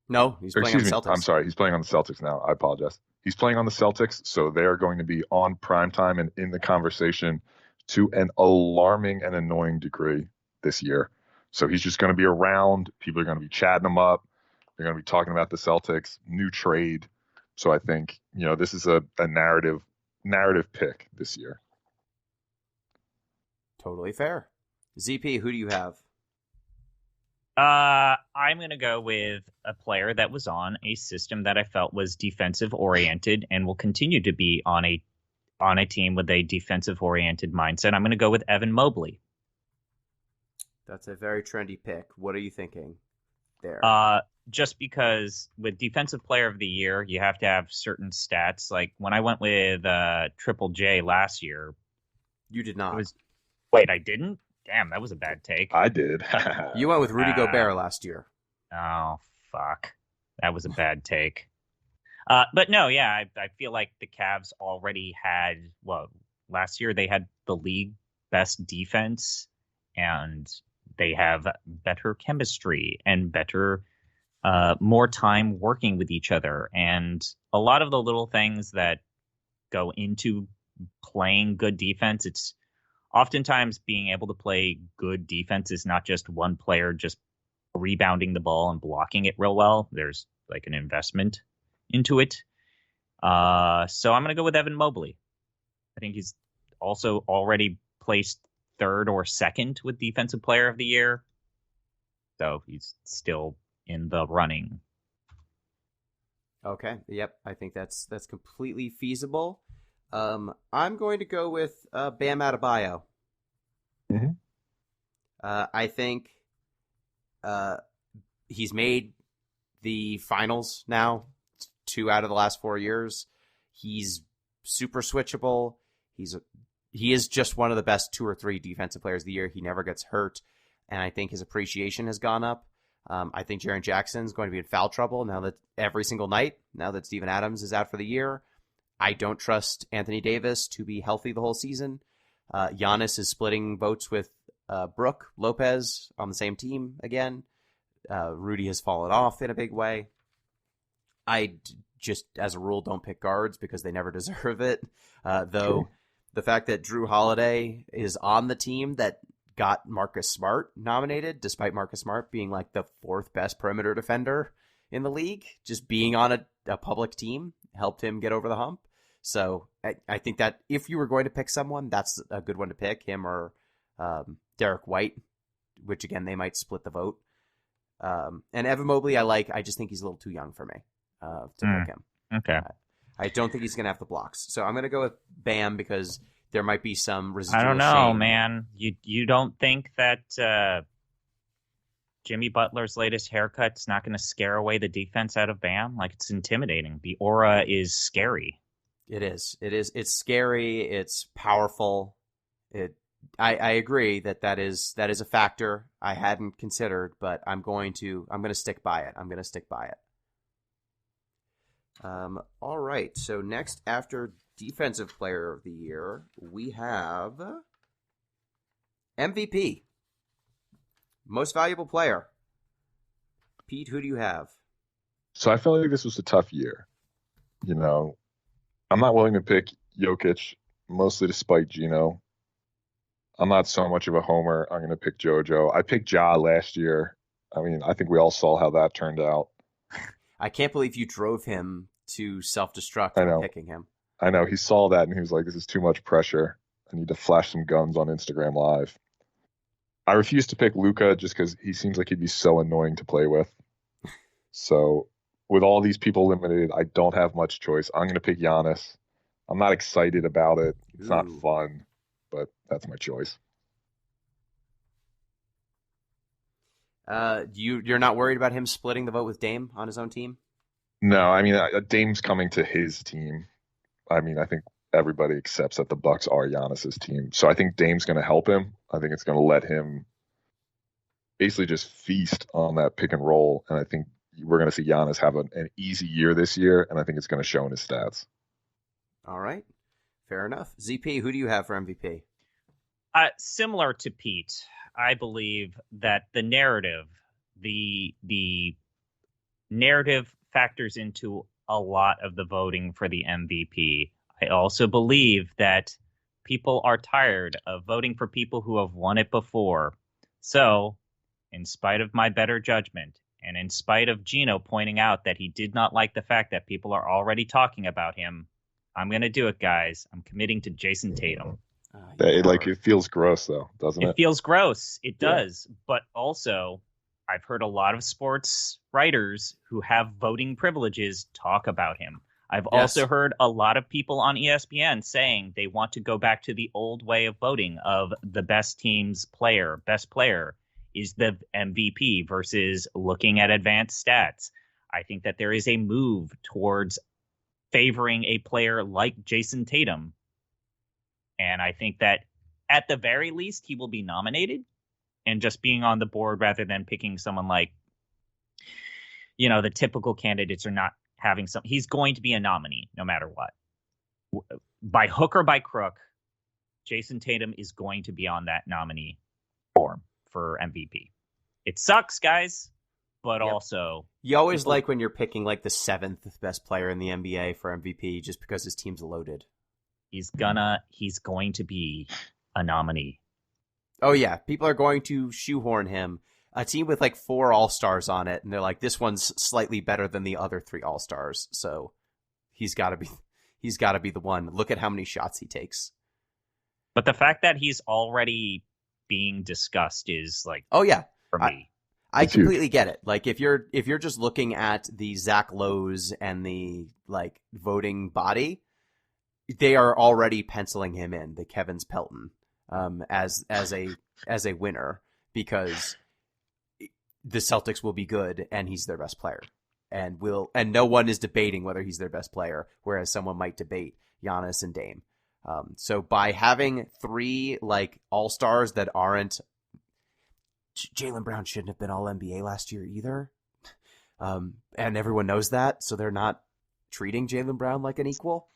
No, he's playing on the Celtics. I'm sorry. He's playing on the Celtics now. I apologize. He's playing on the Celtics, so they are going to be on primetime and in the conversation to an alarming and annoying degree this year. So he's just going to be around. People are going to be chatting him up. They're going to be talking about the Celtics, new trade. So I think, this is a narrative pick this year. Totally fair. ZP, who do you have? I'm going to go with a player that was on a system that I felt was defensive oriented and will continue to be on a team with a defensive oriented mindset. I'm going to go with Evan Mobley. That's a very trendy pick. What are you thinking there? Just because with Defensive Player of the Year, you have to have certain stats. Like when I went with Triple J last year. You did not. Wait, I didn't? Damn, that was a bad take. I did. You went with Rudy Gobert last year. Oh, fuck. That was a bad take. But no, yeah, I feel like the Cavs already had, last year they had the league best defense, and they have better chemistry and better, more time working with each other. And a lot of the little things that go into playing good defense, it's oftentimes being able to play good defense is not just one player just rebounding the ball and blocking it real well. There's like an investment into it. So I'm going to go with Evan Mobley. I think he's also already placed third or second with Defensive Player of the Year. So he's still in the running. Okay. Yep. I think that's completely feasible. I'm going to go with Bam Adebayo. Mm-hmm. I think he's made the finals now 2 out of the last 4 years. He's super switchable. He is just one of the best 2 or 3 defensive players of the year. He never gets hurt, and I think his appreciation has gone up. I think Jaren Jackson's going to be in foul trouble now that Steven Adams is out for the year. I don't trust Anthony Davis to be healthy the whole season. Giannis is splitting votes with Brooke Lopez on the same team again. Rudy has fallen off in a big way. I just, as a rule, don't pick guards because they never deserve it. Though the fact that Drew Holiday is on the team that got Marcus Smart nominated, despite Marcus Smart being like the 4th best perimeter defender in the league, just being on a public team helped him get over the hump. So I think that if you were going to pick someone, that's a good one to pick, him or Derek White, which again, they might split the vote. And Evan Mobley, I just think he's a little too young for me to pick him. Okay. I don't think he's going to have the blocks. So I'm going to go with Bam because there might be some residual I don't know, shame. man. You don't think that Jimmy Butler's latest haircut's not going to scare away the defense out of Bam? Like, it's intimidating. The aura is scary. It is. It's scary. It's powerful. I agree that is a factor I hadn't considered, but I'm going to stick by it. All right. So next, after Defensive Player of the Year, we have MVP, Most Valuable Player. Pete, who do you have? So I felt like this was a tough year. I'm not willing to pick Jokic, mostly to spite Gino. I'm not so much of a homer. I'm going to pick JoJo. I picked Ja last year. I mean, I think we all saw how that turned out. I can't believe you drove him to self-destruct I by know. picking him. I know he saw that and he was like, "This is too much pressure. I need to flash some guns on Instagram Live." I refuse to pick Luka just because he seems like he'd be so annoying to play with. So with all these people eliminated, I don't have much choice. I'm going to pick Giannis. I'm not excited about it. It's not Ooh. fun, but that's my choice. You're not worried about him splitting the vote with Dame on his own team? No, I mean, Dame's coming to his team. I mean, I think everybody accepts that the Bucks are Giannis's team. So I think Dame's going to help him. I think it's going to let him basically just feast on that pick and roll. And I think we're going to see Giannis have an easy year this year, and I think it's going to show in his stats. All right. Fair enough. ZP, who do you have for MVP? Similar to Pete, I believe that the narrative factors into a lot of the voting for the MVP. I also believe that people are tired of voting for people who have won it before. So, in spite of my better judgment, and in spite of Gino pointing out that he did not like the fact that people are already talking about him, I'm going to do it, guys. I'm committing to Jason Tatum. It feels gross, though, doesn't it? It feels gross. It does. But also, I've heard a lot of sports writers who have voting privileges talk about him. I've also heard a lot of people on ESPN saying they want to go back to the old way of voting of the best team's best player is the MVP versus looking at advanced stats. I think that there is a move towards favoring a player like Jason Tatum. And I think that at the very least, he will be nominated and just being on the board rather than picking someone like, the typical candidates are not having some. He's going to be a nominee no matter what. By hook or by crook, Jason Tatum is going to be on that nominee form for MVP. It sucks, guys, but also you always like when you're picking like the 7th best player in the NBA for MVP just because his team's loaded. He's going to be a nominee. Oh yeah, people are going to shoehorn him. A team with like 4 All-Stars on it, and they're like, this one's slightly better than the other 3 All-Stars, so he's got to be the one. Look at how many shots he takes. But the fact that he's already being discussed is like, oh yeah, for me. I completely get it. Like if you're just looking at the Zach Lowe's and the like voting body, they are already penciling him in, the Kevin's Pelton, as a winner because the Celtics will be good and he's their best player, and no one is debating whether he's their best player, whereas someone might debate Giannis and Dame. So by having 3 like all-stars that aren't, Jaylen Brown shouldn't have been all NBA last year either. And everyone knows that. So they're not treating Jaylen Brown like an equal.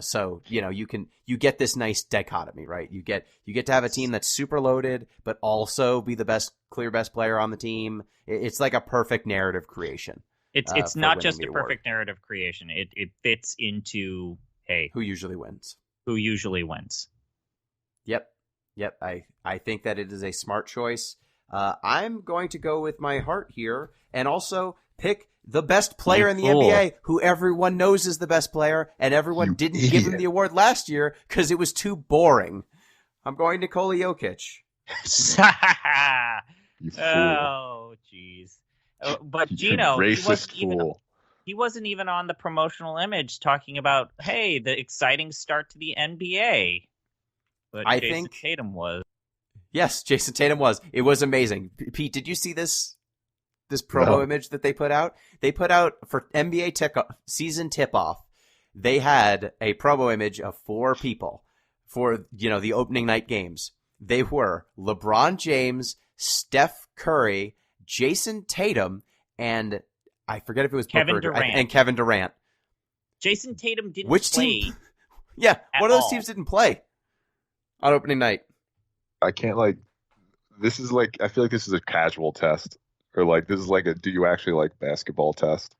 So, you get this nice dichotomy, right? You get to have a team that's super loaded, but also be the clear best player on the team. It's like a perfect narrative creation. It's not just a perfect narrative creation. It fits into, hey, who usually wins? Yep. I think that it is a smart choice. I'm going to go with my heart here and also pick the best player in the NBA, who everyone knows is the best player, and everyone didn't give him the award last year because it was too boring. I'm going Nikola Jokic. You fool. Oh, jeez. But Gino, he wasn't even on the promotional image talking about, hey, the exciting start to the NBA. But Jason Tatum was. Yes, Jason Tatum was. It was amazing. Pete, did you see this promo image that they put out? They put out for NBA season tip-off. They had a promo image of 4 people for, the opening night games. They were LeBron James, Steph Curry, Jason Tatum, and I forget if it was Kevin Durant. And Kevin Durant. Jason Tatum didn't Which play. Team? Yeah, one of those teams didn't play on opening night. I can't I feel like this is a casual test, or like this is like a do you actually like basketball test.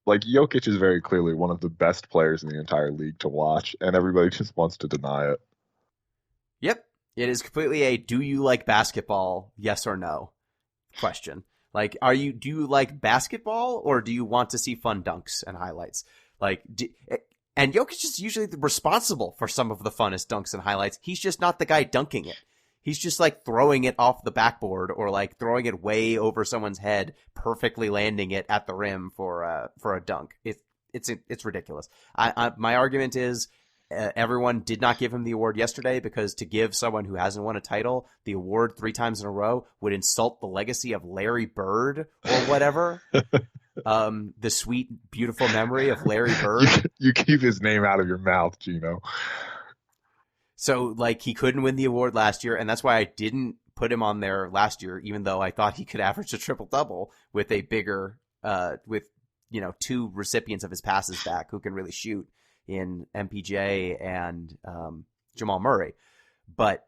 Like Jokic is very clearly one of the best players in the entire league to watch, and everybody just wants to deny it. Yep. It is completely a do you like basketball, yes or no question. Like, do you like basketball or do you want to see fun dunks and highlights? Like, and Jokic is usually responsible for some of the funnest dunks and highlights. He's just not the guy dunking it. He's just like throwing it off the backboard or like throwing it way over someone's head, perfectly landing it at the rim for a dunk. It's ridiculous. My argument is everyone did not give him the award yesterday because to give someone who hasn't won a title the award 3 times in a row would insult the legacy of Larry Bird or whatever. The sweet, beautiful memory of Larry Bird. You keep his name out of your mouth, Gino. So, like, he couldn't win the award last year, and that's why I didn't put him on there last year, even though I thought he could average a triple-double with a bigger, with, 2 recipients of his passes back who can really shoot in MPJ and Jamal Murray. But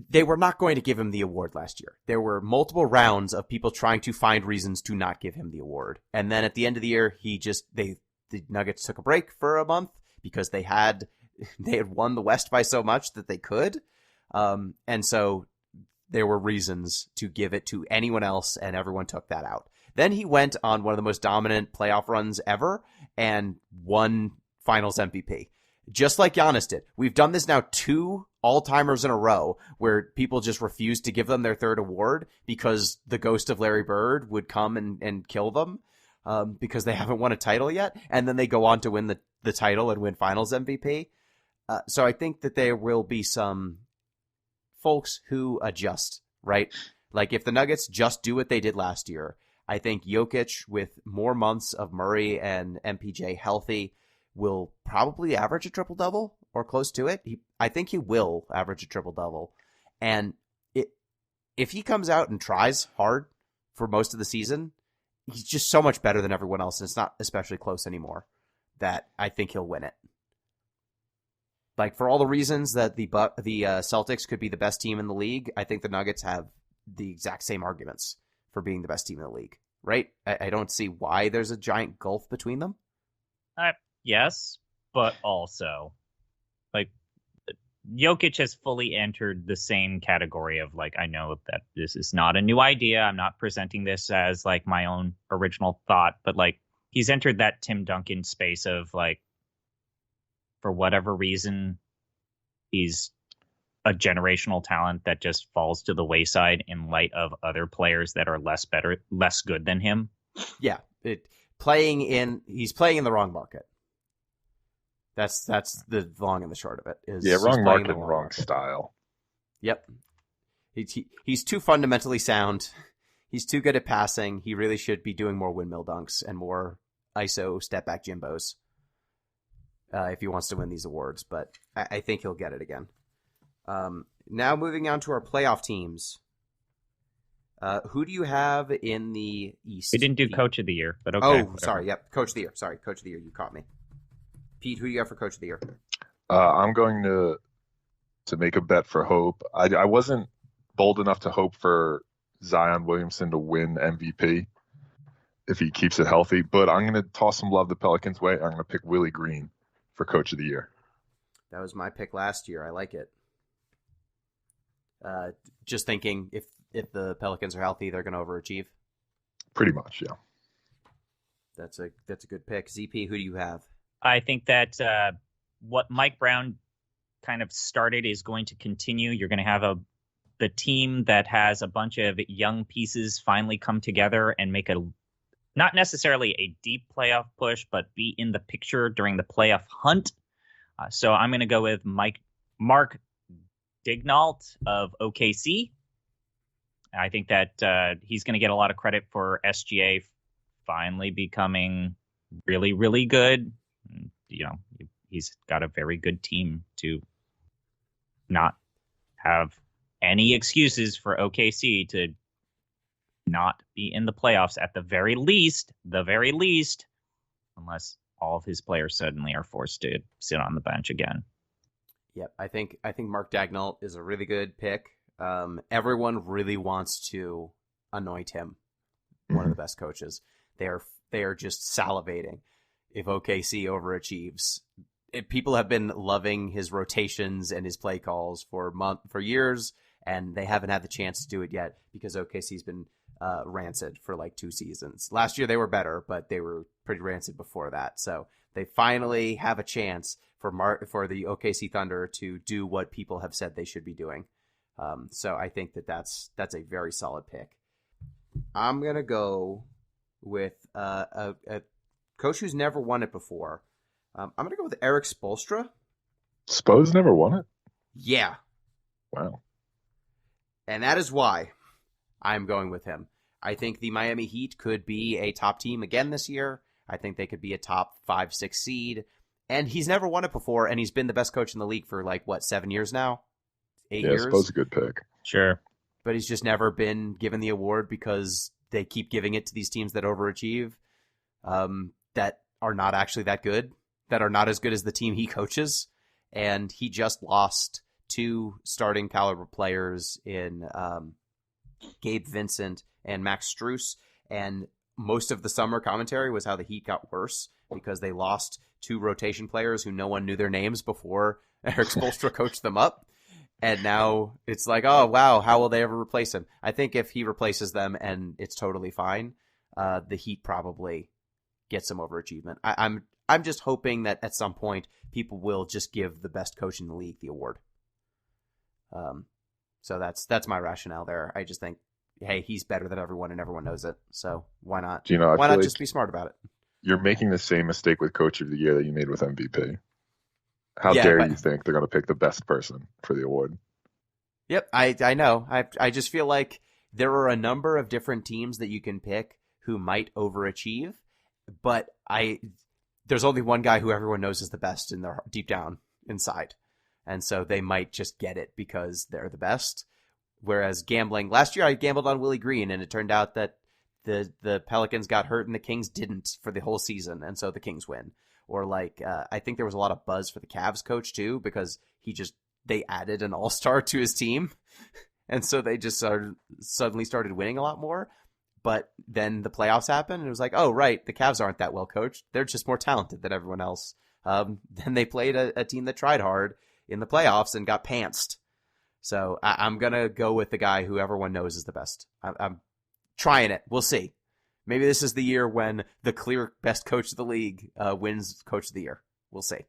they were not going to give him the award last year. There were multiple rounds of people trying to find reasons to not give him the award. And then at the end of the year, the Nuggets took a break for a month because they had won the West by so much that they could. And so there were reasons to give it to anyone else, and everyone took that out. Then he went on one of the most dominant playoff runs ever and won Finals MVP. Just like Giannis did. We've done this now 2 all-timers in a row where people just refused to give them their 3rd award because the ghost of Larry Bird would come and kill them because they haven't won a title yet. And then they go on to win the title and win Finals MVP. So I think that there will be some folks who adjust, right? Like if the Nuggets just do what they did last year, I think Jokic with more months of Murray and MPJ healthy will probably average a triple-double or close to it. I think he will average a triple-double. And if he comes out and tries hard for most of the season, he's just so much better than everyone else, and it's not especially close anymore, that I think he'll win it. Like, for all the reasons that the Celtics could be the best team in the league, I think the Nuggets have the exact same arguments for being the best team in the league, right? I don't see why there's a giant gulf between them. Yes, but also, like, Jokic has fully entered the same category of, like, I know that this is not a new idea. I'm not presenting this as, like, my own original thought, but, like, he's entered that Tim Duncan space of, like, for whatever reason, he's a generational talent that just falls to the wayside in light of other players that are less good than him. Yeah, he's playing in the wrong market. That's the long and the short of it. Wrong market and wrong style. Yep. He's too fundamentally sound. He's too good at passing. He really should be doing more windmill dunks and more ISO step back Jimbos if he wants to win these awards. But I think he'll get it again. Now moving on to our playoff teams. Who do you have in the East? We didn't do Coach of the Year, but okay. Oh, whatever. sorry. Yep, Coach of the Year. Sorry, Coach of the Year. You caught me. Pete, who do you got for Coach of the Year? I'm going to make a bet for hope. I wasn't bold enough to hope for Zion Williamson to win MVP if he keeps it healthy, but I'm going to toss some love the Pelicans' way. I'm going to pick Willie Green for Coach of the Year. That was my pick last year. I like it. Just thinking if the Pelicans are healthy, they're going to overachieve. Pretty much, yeah. That's a good pick. ZP, who do you have? I think that what Mike Brown kind of started is going to continue. You're going to have the team that has a bunch of young pieces finally come together and make not necessarily a deep playoff push, but be in the picture during the playoff hunt. So I'm going to go with Mark Dignault of OKC. I think that he's going to get a lot of credit for SGA finally becoming really, really good. You know, he's got a very good team to not have any excuses for OKC to not be in the playoffs at the very least, unless all of his players suddenly are forced to sit on the bench again. Yep, I think Mark Daigneault is a really good pick. Everyone really wants to anoint him one of the best coaches. They are just salivating if OKC overachieves. People have been loving his rotations and his play calls for years, and they haven't had the chance to do it yet because OKC's been rancid for like 2 seasons. Last year they were better, but they were pretty rancid before that. So they finally have a chance for the OKC Thunder to do what people have said they should be doing. So I think that's a very solid pick. I'm gonna go with a coach who's never won it before. I'm gonna go with Eric Spoelstra. Spo's never won it? Yeah. Wow. And that is why I'm going with him. I think the Miami Heat could be a top team again this year. I think they could be a top 5-6 seed. And he's never won it before, and he's been the best coach in the league for 7 years now? 8 years? Yeah, Spo's a good pick. Sure. But he's just never been given the award because they keep giving it to these teams that overachieve, that are not actually that good, that are not as good as the team he coaches. And he just lost 2 starting caliber players in Gabe Vincent and Max Strus. And most of the summer commentary was how the Heat got worse because they lost 2 rotation players who no one knew their names before Eric Spoelstra coached them up. And now it's like, oh, wow, how will they ever replace him? I think if he replaces them and it's totally fine, the Heat probably get some overachievement. I'm just hoping that at some point people will just give the best coach in the league the award. So that's my rationale there. I just think, hey, he's better than everyone and everyone knows it. So why not? Gino, why not just be smart about it? You're making the same mistake with Coach of the Year that you made with MVP. How dare you think they're going to pick the best person for the award? Yep, I know. I just feel like there are a number of different teams that you can pick who might overachieve, but there's only one guy who everyone knows is the best in their deep down inside. And so they might just get it because they're the best. Whereas gambling, last year I gambled on Willie Green and it turned out that the Pelicans got hurt and the Kings didn't for the whole season. And so the Kings win. Or I think there was a lot of buzz for the Cavs coach too, because they added an all-star to his team. And so they just suddenly started winning a lot more. But then the playoffs happened and it was like, oh, right, the Cavs aren't that well coached. They're just more talented than everyone else. Then they played a team that tried hard in the playoffs and got pantsed. So I'm going to go with the guy who everyone knows is the best. I'm trying it. We'll see. Maybe this is the year when the clear best coach of the league wins Coach of the Year. We'll see.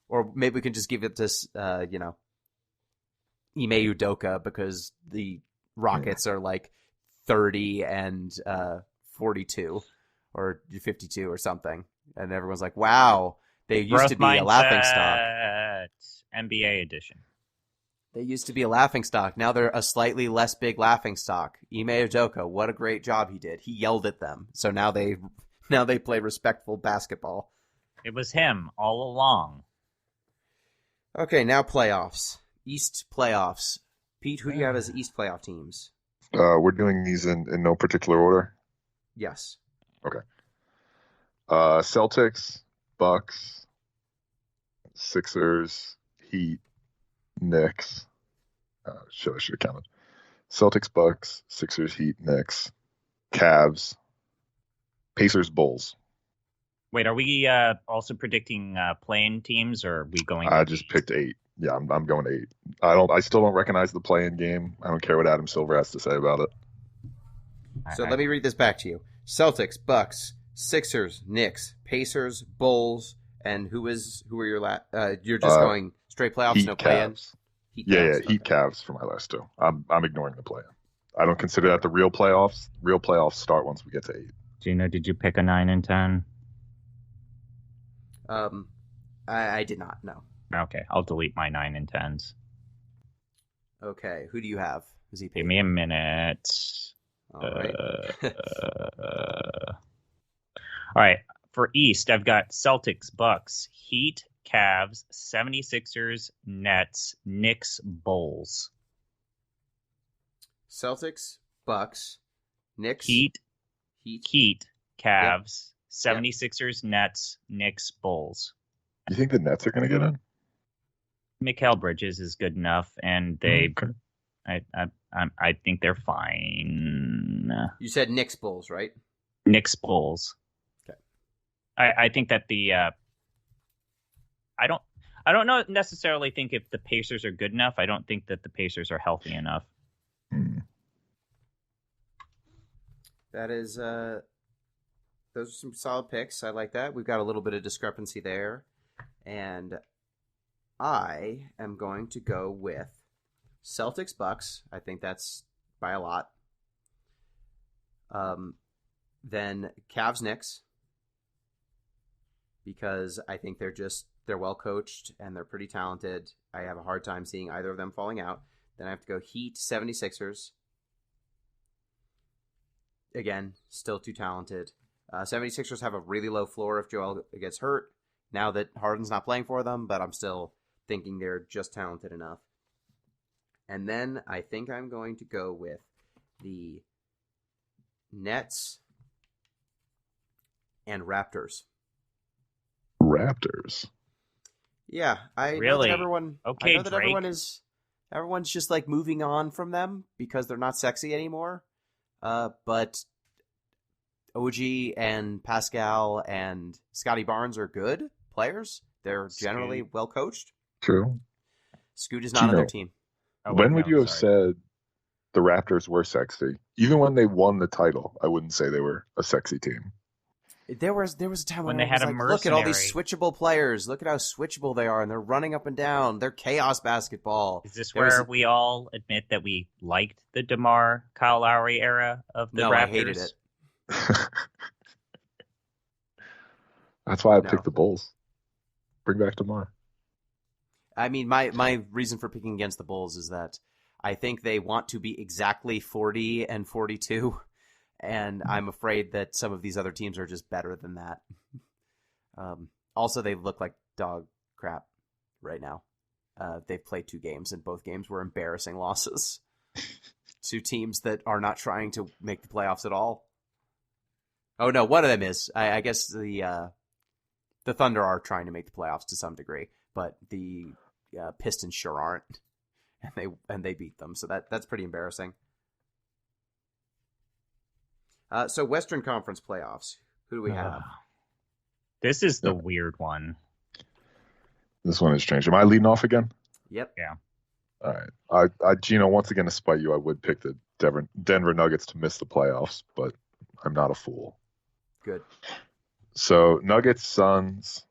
Or maybe we can just give it to, Ime Udoka because the Rockets are 30 and 42 or 52 or something. And everyone's like, wow, they used to be a laughingstock. NBA edition. They used to be a laughingstock. Now they're a slightly less big laughingstock. Ime Udoka, what a great job he did. He yelled at them. So now they play respectful basketball. It was him all along. Okay, now playoffs. East playoffs. Pete, who do you have as East playoff teams? We're doing these in no particular order. Yes. Okay. Celtics, Bucks, Sixers, Heat, Knicks. I should have counted. Celtics, Bucks, Sixers, Heat, Knicks, Cavs, Pacers, Bulls. Wait, are we also predicting play-in teams, or are we going? I just picked 8. Yeah, I'm going 8. I still don't recognize the play-in game. I don't care what Adam Silver has to say about it. So let me read this back to you. Celtics, Bucks, Sixers, Knicks, Pacers, Bulls, and who are your last? You're just going straight playoffs, Heat, no play-ins? Heat, Heat, Cavs for my last 2. I'm ignoring the play-in. I don't consider that the real playoffs. Real playoffs start once we get to 8. Gino, did you pick a 9 and 10? I did not, no. Okay, I'll delete my 9 and 10s. Okay, who do you have? Give me a minute. All right. All right, for East, I've got Celtics, Bucks, Heat, Cavs, 76ers, Nets, Knicks, Bulls. Celtics, Bucks, Knicks, Heat, Cavs, 76ers, Nets, Knicks, Bulls. You think the Nets are going to get in? Mikal Bridges is good enough, and they, I think they're fine. You said Knicks, Bulls, right? Knicks, Bulls. Okay. I think that I don't know necessarily think if the Pacers are good enough. I don't think that the Pacers are healthy enough. That is, those are some solid picks. I like that. We've got a little bit of discrepancy there. And I am going to go with Celtics Bucks. I think that's by a lot. Then Cavs Knicks, because I think they're well coached and they're pretty talented. I have a hard time seeing either of them falling out. Then I have to go Heat 76ers. Again, still too talented. 76ers have a really low floor if Joel gets hurt. Now that Harden's not playing for them, but I'm still thinking they're just talented enough. And then I think I'm going to go with the Nets and Raptors. Raptors. Yeah, I Really? know that everyone. Okay, I know that Drake. everyone's just like moving on from them because they're not sexy anymore. But OG and Pascal and Scotty Barnes are good players. They're generally well coached. True. Scoot is not on their Gino. team. Oh, When wait, would no, you have sorry. said the Raptors were sexy? Even when they won the title, I wouldn't say they were a sexy team. There was a time When when they I was had a like, look at all these mercenary. switchable players. Look at how switchable they are, and they're running up and down. They're chaos basketball. Is this There was where we all admit that we liked the DeMar Kyle Lowry era of the No, Raptors? I hated it. That's why I No. picked the Bulls. Bring back DeMar. I mean, my reason for picking against the Bulls is that I think they want to be exactly 40 and 42, and I'm afraid that some of these other teams are just better than that. Also, they look like dog crap right now. They've played 2 games, and both games were embarrassing losses to teams that are not trying to make the playoffs at all. Oh no, one of them is. I guess the Thunder are trying to make the playoffs to some degree, but the Pistons sure aren't, and they beat them. So that's pretty embarrassing. So Western Conference playoffs. Who do we have? This is the weird one. This one is strange. Am I leading off again? Yep. All right. I Gino, once again, to spite you, I would pick the Denver Nuggets to miss the playoffs, but I'm not a fool. Good. So Nuggets, Suns.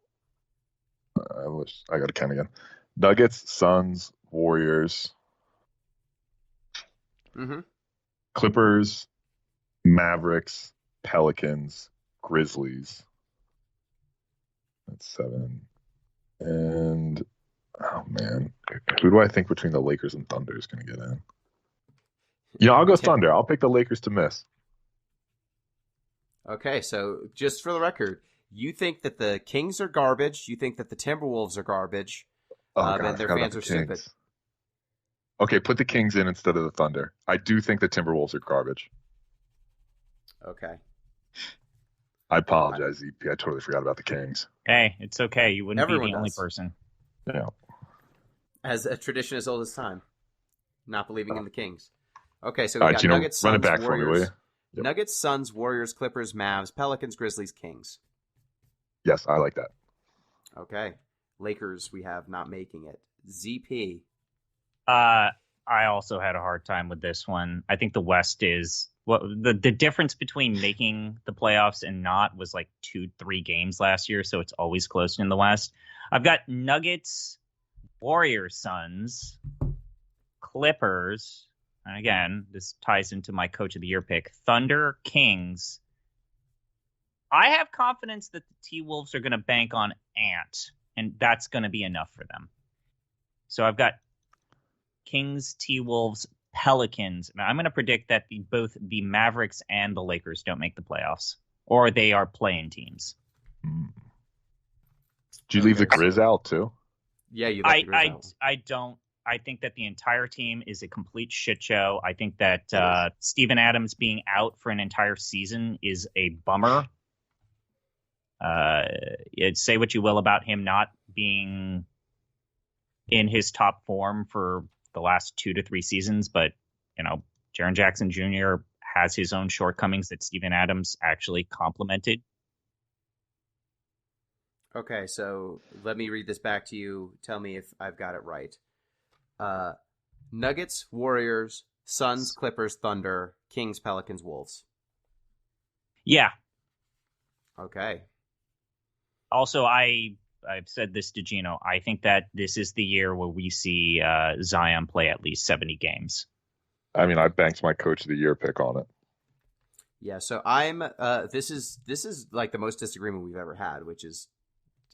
I got to count again. Nuggets, Suns, Warriors, Mm-hmm. Clippers, Mavericks, Pelicans, Grizzlies. That's 7. And oh man, who do I think between the Lakers and Thunder is going to get in? I'll go Thunder. I'll pick the Lakers to miss. Okay, so just for the record, you think that the Kings are garbage. You think that the Timberwolves are garbage. Oh, God, I and their forgot fans about are the stupid. Kings. Okay, put the Kings in instead of the Thunder. I do think the Timberwolves are garbage. Okay. I apologize, EP. I totally forgot about the Kings. Hey, it's okay. You wouldn't Everyone be the only does. person. Yeah. As a tradition as old as time. Not believing in the Kings. Okay, so All we right, got Gino, Nuggets, run Suns, it back for me, will Warriors. you? Yep. Nuggets, Suns, Warriors, Clippers, Mavs, Pelicans, Grizzlies, Kings. Yes, I like that. Okay. Lakers, we have not making it. ZP. I also had a hard time with this one. I think the West is the difference between making the playoffs and not was like 2-3 games last year, so it's always close in the West. I've got Nuggets, Warriors, Suns, Clippers, and again, this ties into my Coach of the Year pick, Thunder, Kings. I have confidence that the T-Wolves are going to bank on Ant, and that's going to be enough for them. So I've got Kings, T-Wolves, Pelicans. Now, I'm going to predict that both the Mavericks and the Lakers don't make the playoffs, or they are playing teams. Did you leave the Grizz out too? Yeah, you left the Grizz out. I don't. I think that the entire team is a complete shit show. I think that Steven Adams being out for an entire season is a bummer. Say what you will about him not being in his top form for the last 2 to 3 seasons, but Jaren Jackson Jr. has his own shortcomings that Steven Adams actually complemented. Okay, so let me read this back to you. Tell me if I've got it right. Nuggets, Warriors, Suns, Clippers, Thunder, Kings, Pelicans, Wolves. Yeah. Okay. Also, I've said this to Gino. I think that this is the year where we see Zion play at least 70 games. I mean, I banked my coach of the year pick on it. Yeah, so I'm this is like the most disagreement we've ever had, which is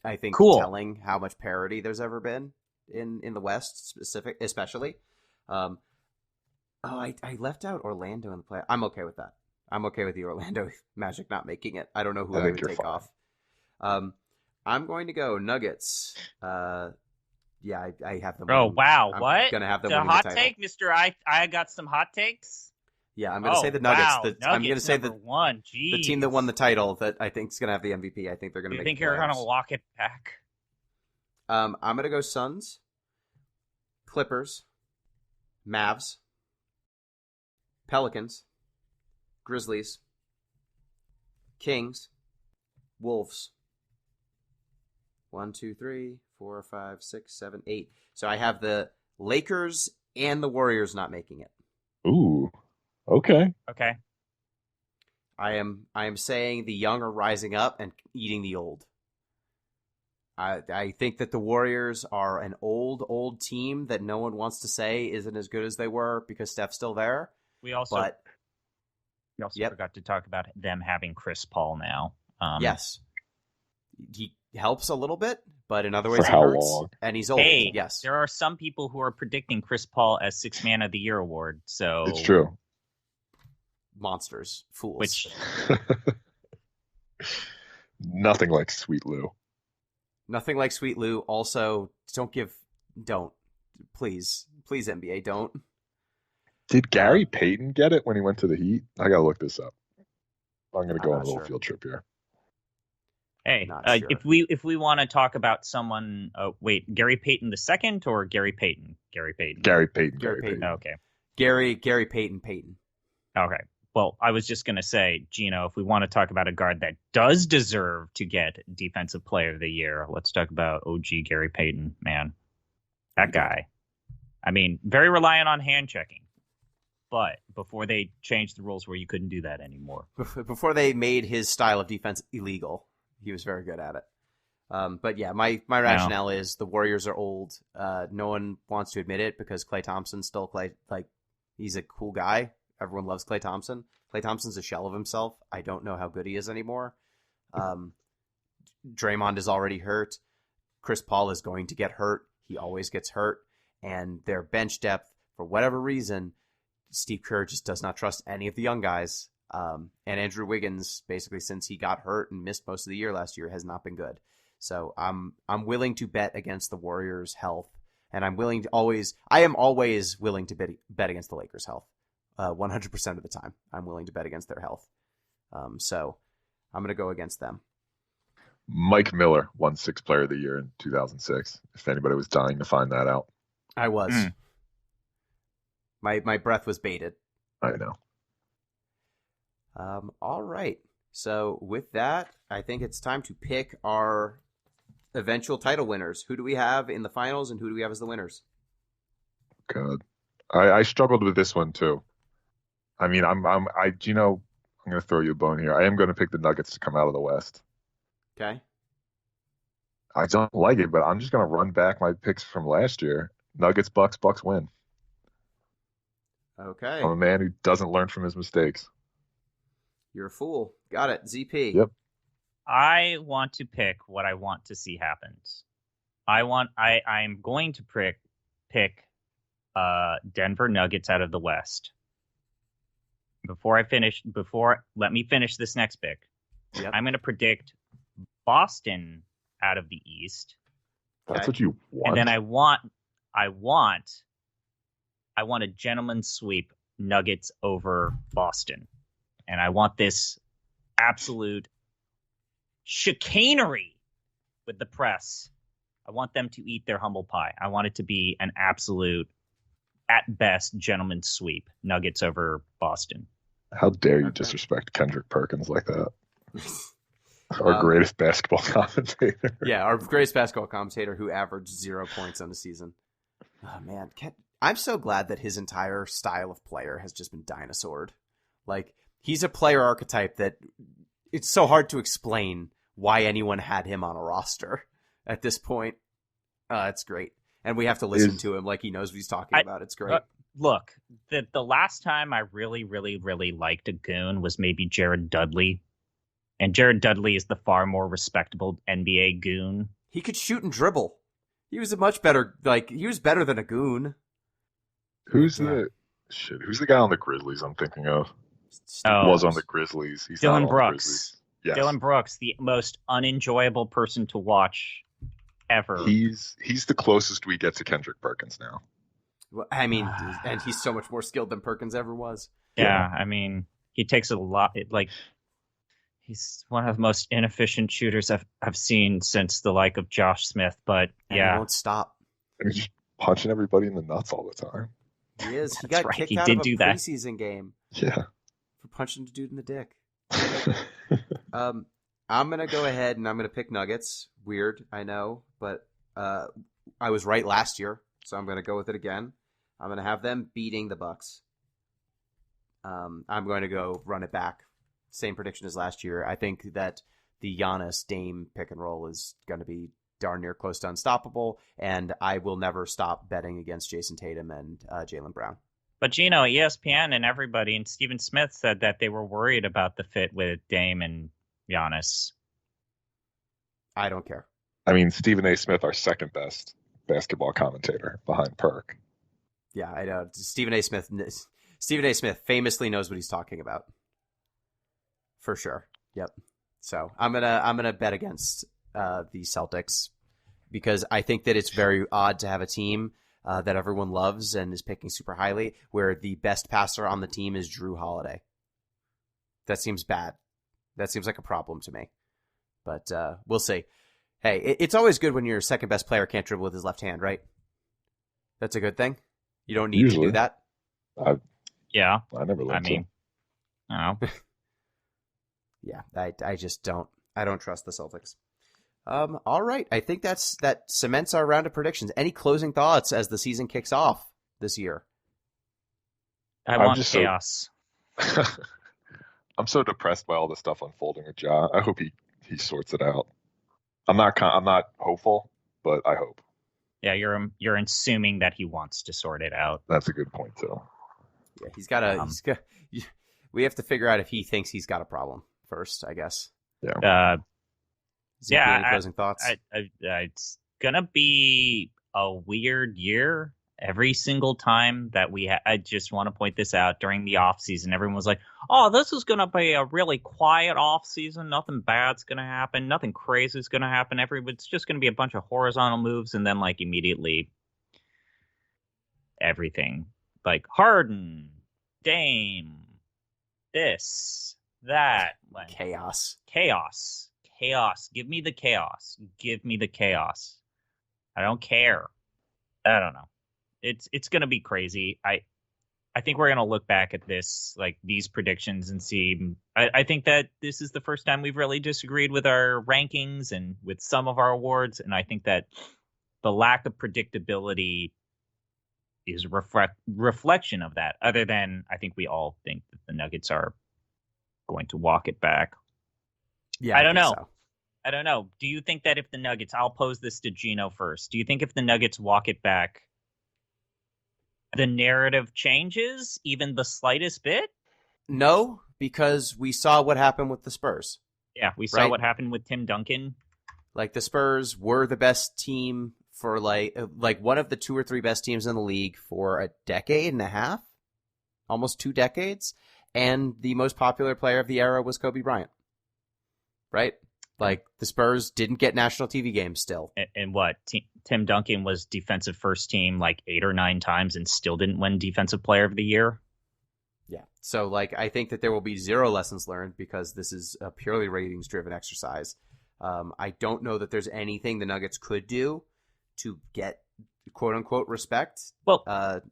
I think Cool. telling how much parity there's ever been in the West especially. I left out Orlando in the play. I'm okay with that. I'm okay with the Orlando Magic not making it. I don't know who I I think would you're take fine. off. I'm going to go Nuggets. Yeah, I have them. Oh, winning. wow. I'm what? gonna have them The winning hot the title. take, Mr. I got some hot takes. Yeah, I'm going to say the Nuggets. Wow. I'm going to say number one. the team that won the title that I think is going to have the MVP. I think they're going to You make think the you're going to playoffs. lock it back? I'm going to go Suns, Clippers, Mavs, Pelicans, Grizzlies, Kings, Wolves. 1, 2, 3, 4, 5, 6, 7, 8. So I have the Lakers and the Warriors not making it. Ooh, okay. Okay. I am saying the young are rising up and eating the old. I think that the Warriors are an old team that no one wants to say isn't as good as they were because Steph's still there. We also Yep. forgot to talk about them having Chris Paul now. Yes, he helps a little bit, but in other ways For he how hurts. long? And he's old. Hey, yes, there are some people who are predicting Chris Paul as Sixth Man of the Year award. So It's true. monsters, fools. Which Nothing like Sweet Lou. Nothing like Sweet Lou. Also, don't. Please, NBA, don't. Did Gary Payton get it when he went to the Heat? I gotta look this up. I'm gonna go on a not little sure. field trip here. hey, Not sure. if we want to talk about someone, wait, Gary Payton the second or Gary Payton? Gary Payton. Gary Payton. Gary Payton. Okay. Gary Payton. Okay. Well, I was just going to say, Gino, if we want to talk about a guard that does deserve to get Defensive Player of the Year, let's talk about OG Gary Payton, man. That guy. I mean, very reliant on hand checking. But before they changed the rules where you couldn't do that anymore. Before they made his style of defense illegal, he was very good at it. But yeah, my rationale is the Warriors are old. No one wants to admit it because Klay Thompson's still he's a cool guy. Everyone loves Klay Thompson. Klay Thompson's a shell of himself. I don't know how good he is anymore. Draymond is already hurt. Chris Paul is going to get hurt. He always gets hurt. And their bench depth, for whatever reason, Steve Kerr just does not trust any of the young guys. And Andrew Wiggins, basically since he got hurt and missed most of the year last year, has not been good. So I'm willing to bet against the Warriors' health, and I am always willing to bet against the Lakers' health. 100% of the time, I'm willing to bet against their health. So I'm going to go against them. Mike Miller won Sixth Player of the Year in 2006. If anybody was dying to find that out, I was. My breath was bated. I know. All right. So with that, I think it's time to pick our eventual title winners. Who do we have in the finals, and who do we have as the winners? God, I struggled with this one too. I mean, Gino, I'm going to throw you a bone here. I am going to pick the Nuggets to come out of the West. Okay. I don't like it, but I'm just going to run back my picks from last year. Nuggets, Bucks win. Okay. I'm a man who doesn't learn from his mistakes. You're a fool. Got it. ZP. Yep. I want to pick what I want to see happens. I'm going to pick Denver Nuggets out of the West. Let me finish this next pick. Yep. I'm going to predict Boston out of the East. That's Okay. what you want. And then I want a gentleman's sweep, Nuggets over Boston. And I want this absolute chicanery with the press. I want them to eat their humble pie. I want it to be an absolute, at best, gentleman's sweep, Nuggets over Boston. How dare you Okay. disrespect Kendrick Perkins like that? Our greatest basketball commentator. Yeah, our greatest basketball commentator who averaged 0 points on the season. Oh, man. I'm so glad that his entire style of player has just been dinosaured. Like, He's a player archetype that it's so hard to explain why anyone had him on a roster at this point. It's great. And we have to listen to him like he knows what he's talking about. It's great. Look, the last time I really, really, really liked a goon was maybe Jared Dudley. And Jared Dudley is the far more respectable NBA goon. He could shoot and dribble. He was a much better, he was better than a goon. Who's the guy on the Grizzlies I'm thinking of? Was on the Grizzlies. He's Dylan Brooks. Grizzlies. Yes. Dylan Brooks, the most unenjoyable person to watch ever. He's the closest we get to Kendrick Perkins now. Well, I mean, and he's so much more skilled than Perkins ever was. Yeah, I mean, he takes a lot. He's one of the most inefficient shooters I've seen since the like of Josh Smith. But and yeah, he won't stop. And he's just punching everybody in the nuts all the time. He is. He That's got right. kicked He out did of a do that. preseason game Yeah. for punching a dude in the dick. I'm gonna go ahead and I'm gonna pick Nuggets. Weird, I know, but I was right last year, so I'm gonna go with it again. I'm gonna have them beating the Bucks. I'm going to go run it back. Same prediction as last year. I think that the Giannis Dame pick and roll is going to be darn near close to unstoppable, and I will never stop betting against Jason Tatum and Jaylen Brown. But Gino, ESPN and everybody, and Stephen Smith said that they were worried about the fit with Dame and Giannis. I don't care. I mean, Stephen A. Smith, our second best basketball commentator behind Perk. Yeah, I know. Stephen A. Smith famously knows what he's talking about. For sure. Yep. So I'm gonna bet against the Celtics because I think that it's very odd to have a team that everyone loves and is picking super highly, where the best passer on the team is Drew Holiday. That seems bad. That seems like a problem to me. But we'll see. Hey, it's always good when your second best player can't dribble with his left hand, right? That's a good thing. You don't need to do that. Yeah. I never learned to. I don't know. Yeah, I just don't. I don't trust the Celtics. All right. I think that cements our round of predictions. Any closing thoughts as the season kicks off this year? I want chaos. I'm so depressed by all the stuff unfolding with Ja. I hope he sorts it out. I'm not hopeful, but I hope. Yeah, you're assuming that he wants to sort it out. That's a good point too. Yeah, he's got. We have to figure out if he thinks he's got a problem first, I guess. Yeah. Any closing thoughts? It's gonna be a weird year. Every single time that I just want to point this out, during the off season, everyone was like, "Oh, this is gonna be a really quiet off season. Nothing bad's gonna happen. Nothing crazy is gonna happen. It's just gonna be a bunch of horizontal moves," and then like immediately, everything like Harden, Dame, this, that, like, chaos. Give me the chaos. I don't care. I don't know. It's gonna be crazy. I think we're gonna look back at this, like these predictions, and see. I think that this is the first time we've really disagreed with our rankings and with some of our awards, and I think that the lack of predictability is a reflection of that. Other than I think we all think that the Nuggets are going to walk it back. Yeah, I don't know. So. I don't know. Do you think that if the Nuggets, I'll pose this to Gino first. Do you think if the Nuggets walk it back, the narrative changes even the slightest bit? No, because we saw what happened with the Spurs. Yeah, we saw what happened with Tim Duncan. Like the Spurs were the best team for like one of the 2 or 3 best teams in the league for a decade and a half, almost 2 decades, and the most popular player of the era was Kobe Bryant. Right? Like the Spurs didn't get national TV games still. And what? Tim Duncan was defensive first team like 8 or 9 times and still didn't win defensive player of the year. Yeah. So like I think that there will be 0 lessons learned because this is a purely ratings driven exercise. I don't know that there's anything the Nuggets could do to get quote unquote respect. Well,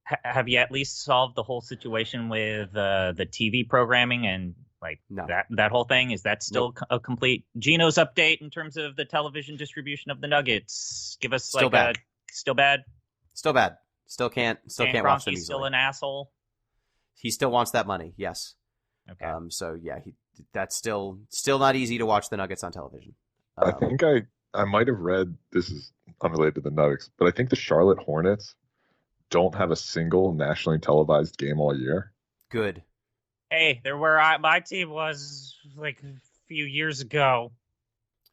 have you at least solved the whole situation with the TV programming and like no. that whole thing? Is that still a complete Gino's update in terms of the television distribution of the Nuggets? Give us still bad. Still bad. Still can't watch them easily. Still an asshole. He still wants that money. Yes. Okay. So yeah, that's still not easy to watch the Nuggets on television. I think I might have read, this is unrelated to the Nuggets, but I think the Charlotte Hornets don't have a single nationally televised game all year. Good. Hey, they're where my team was like a few years ago.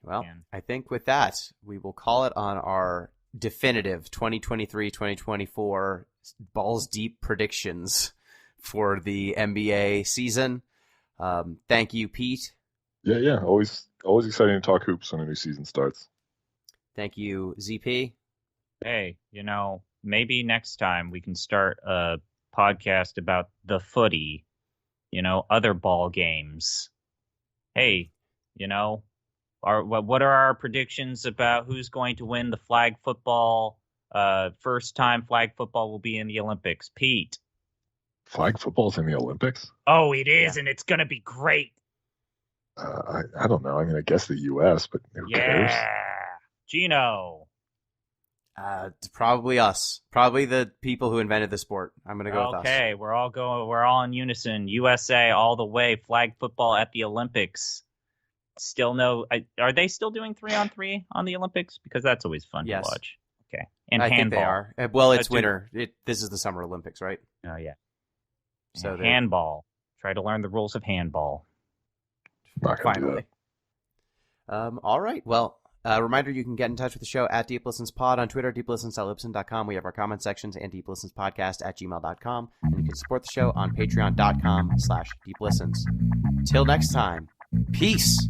Well, Man. I think with that, we will call it on our definitive 2023-2024 balls deep predictions for the NBA season. Thank you, Pete. Yeah. Always exciting to talk hoops when a new season starts. Thank you, ZP. Hey, maybe next time we can start a podcast about the footy, other ball games. Hey, what are our predictions about who's going to win the flag football? First time flag football will be in the Olympics. Pete. Flag football's in the Olympics? Oh, it is, and it's going to be great. I don't know. I mean, I guess the U.S., but who cares? Gino. It's probably us. Probably the people who invented the sport. I'm going to go with us. Okay, we're all in unison. USA all the way. Flag football at the Olympics. Still no. Are they still doing 3-on-3 on the Olympics? Because that's always fun to watch. Okay, and I handball. think they are. Well, it's winter. This is the Summer Olympics, right? Oh yeah. So and handball. Try to learn the rules of handball. Not gonna do Finally. All right. Well, reminder, you can get in touch with the show at Deep Listens Pod on Twitter, deeplistens.libsyn.com. We have our comment sections and deeplistenspodcast@gmail.com. And you can support the show on patreon.com/deeplistens. Till next time, peace.